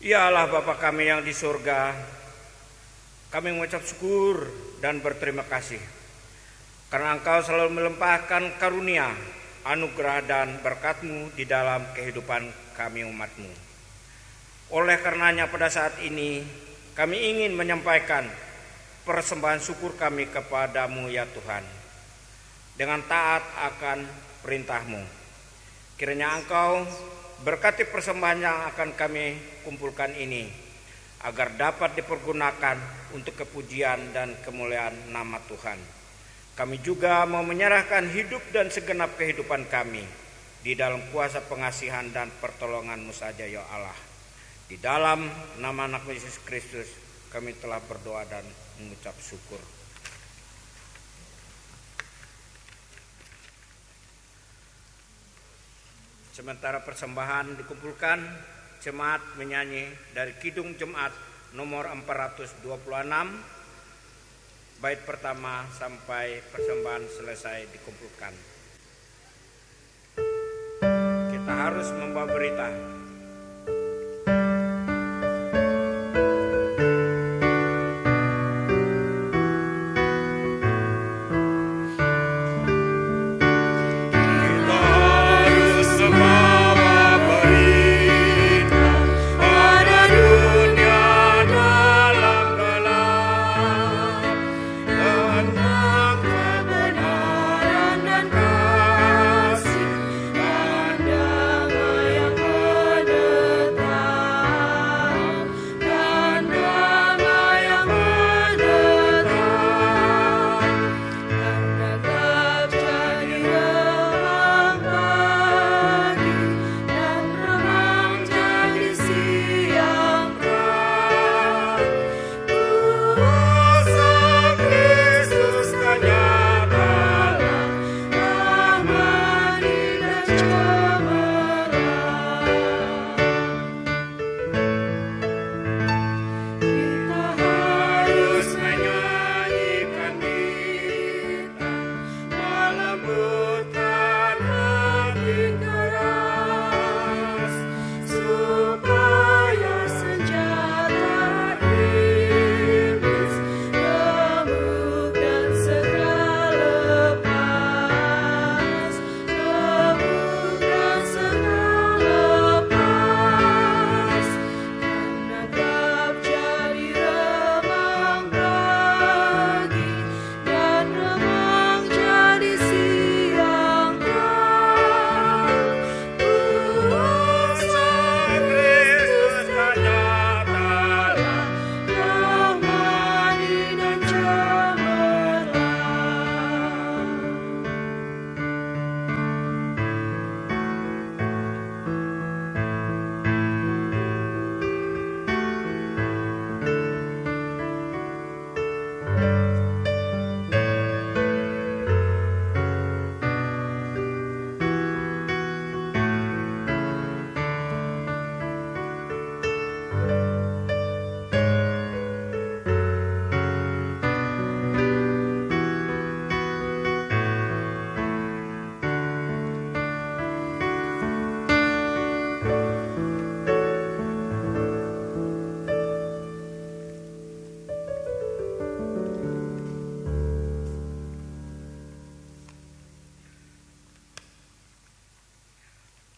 Speaker 3: Ya Allah Bapa kami yang di surga, kami mengucap syukur dan berterima kasih karena Engkau selalu melimpahkan karunia, anugerah dan berkat-Mu di dalam kehidupan kami umat-Mu. Oleh karenanya pada saat ini kami ingin menyampaikan persembahan syukur kami kepadamu ya Tuhan, dengan taat akan perintah-Mu. Kiranya Engkau berkati persembahan yang akan kami kumpulkan ini, agar dapat dipergunakan untuk kepujian dan kemuliaan nama Tuhan. Kami juga mau menyerahkan hidup dan segenap kehidupan kami di dalam kuasa pengasihan dan pertolongan-Mu saja ya Allah. Di dalam nama anak Yesus Kristus kami telah berdoa dan mengucap syukur. Sementara persembahan dikumpulkan, jemaat menyanyi dari Kidung Jemaat nomor 426, bait pertama sampai persembahan selesai dikumpulkan. Kita harus membawa berita.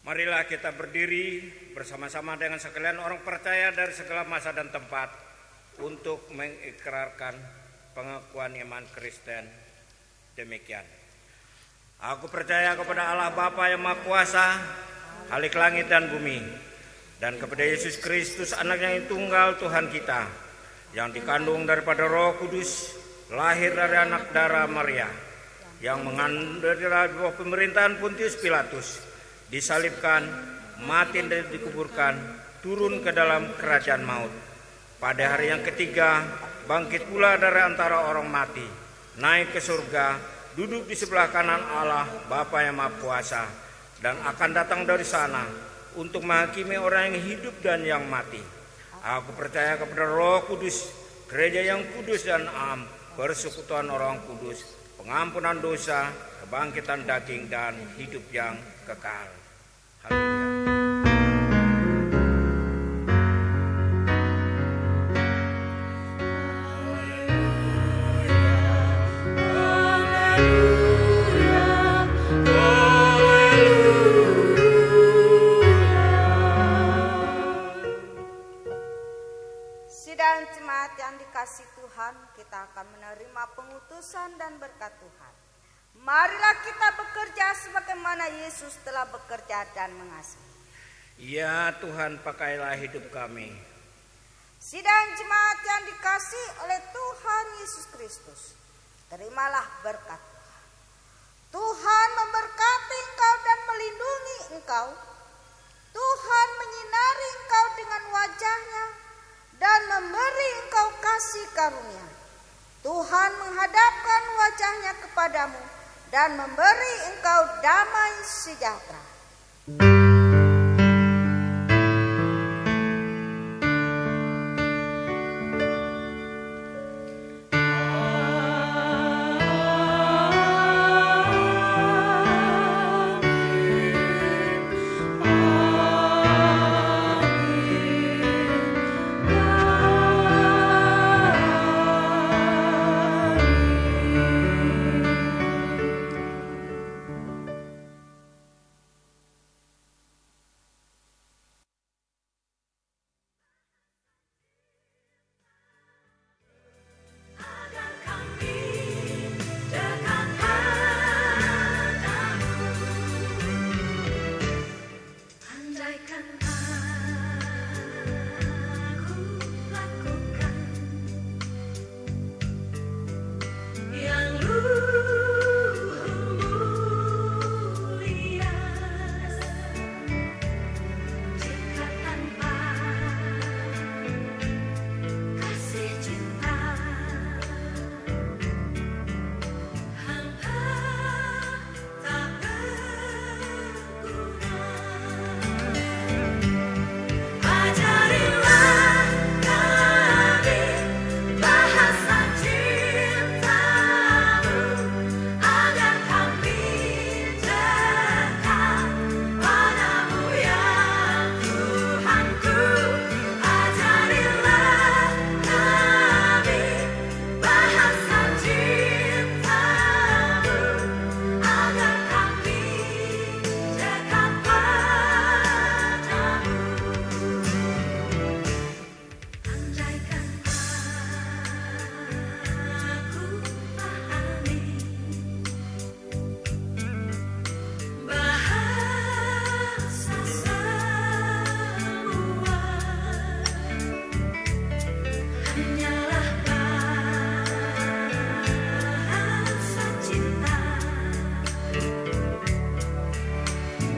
Speaker 3: Marilah kita berdiri bersama-sama dengan sekalian orang percaya dari segala masa dan tempat untuk mengikrarkan pengakuan iman Kristen. Demikian. Aku percaya kepada Allah Bapa yang Maha Kuasa, Khalik langit dan bumi, dan kepada Yesus Kristus Anaknya yang tunggal Tuhan kita, yang dikandung daripada Roh Kudus, lahir dari anak darah Maria, yang mengandung dari bawah pemerintahan Pontius Pilatus, disalibkan, mati dan dikuburkan, turun ke dalam kerajaan maut. Pada hari yang ketiga, bangkit pula dari antara orang mati, naik ke surga, duduk di sebelah kanan Allah Bapa yang Maha Kuasa, dan akan datang dari sana untuk menghakimi orang yang hidup dan yang mati. Aku percaya kepada Roh Kudus, gereja yang kudus dan am, persekutuan orang kudus, pengampunan dosa, kebangkitan daging, dan hidup yang kekal. Haleluya.
Speaker 2: Sidang jemaat yang dikasihi Tuhan, kita akan menerima pengutusan dan berkat Tuhan. Marilah kita bekerja sebagaimana Yesus telah bekerja dan mengasihi.
Speaker 3: Ya Tuhan, pakailah hidup kami.
Speaker 2: Sidang jemaat yang dikasihi oleh Tuhan Yesus Kristus, terimalah berkat Tuhan. Tuhan memberkati engkau dan melindungi engkau. Tuhan menyinari engkau dengan wajah-Nya dan memberi engkau kasih karunia. Tuhan menghadapkan wajah-Nya kepadamu dan memberi engkau damai sejahtera.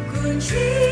Speaker 5: Kunci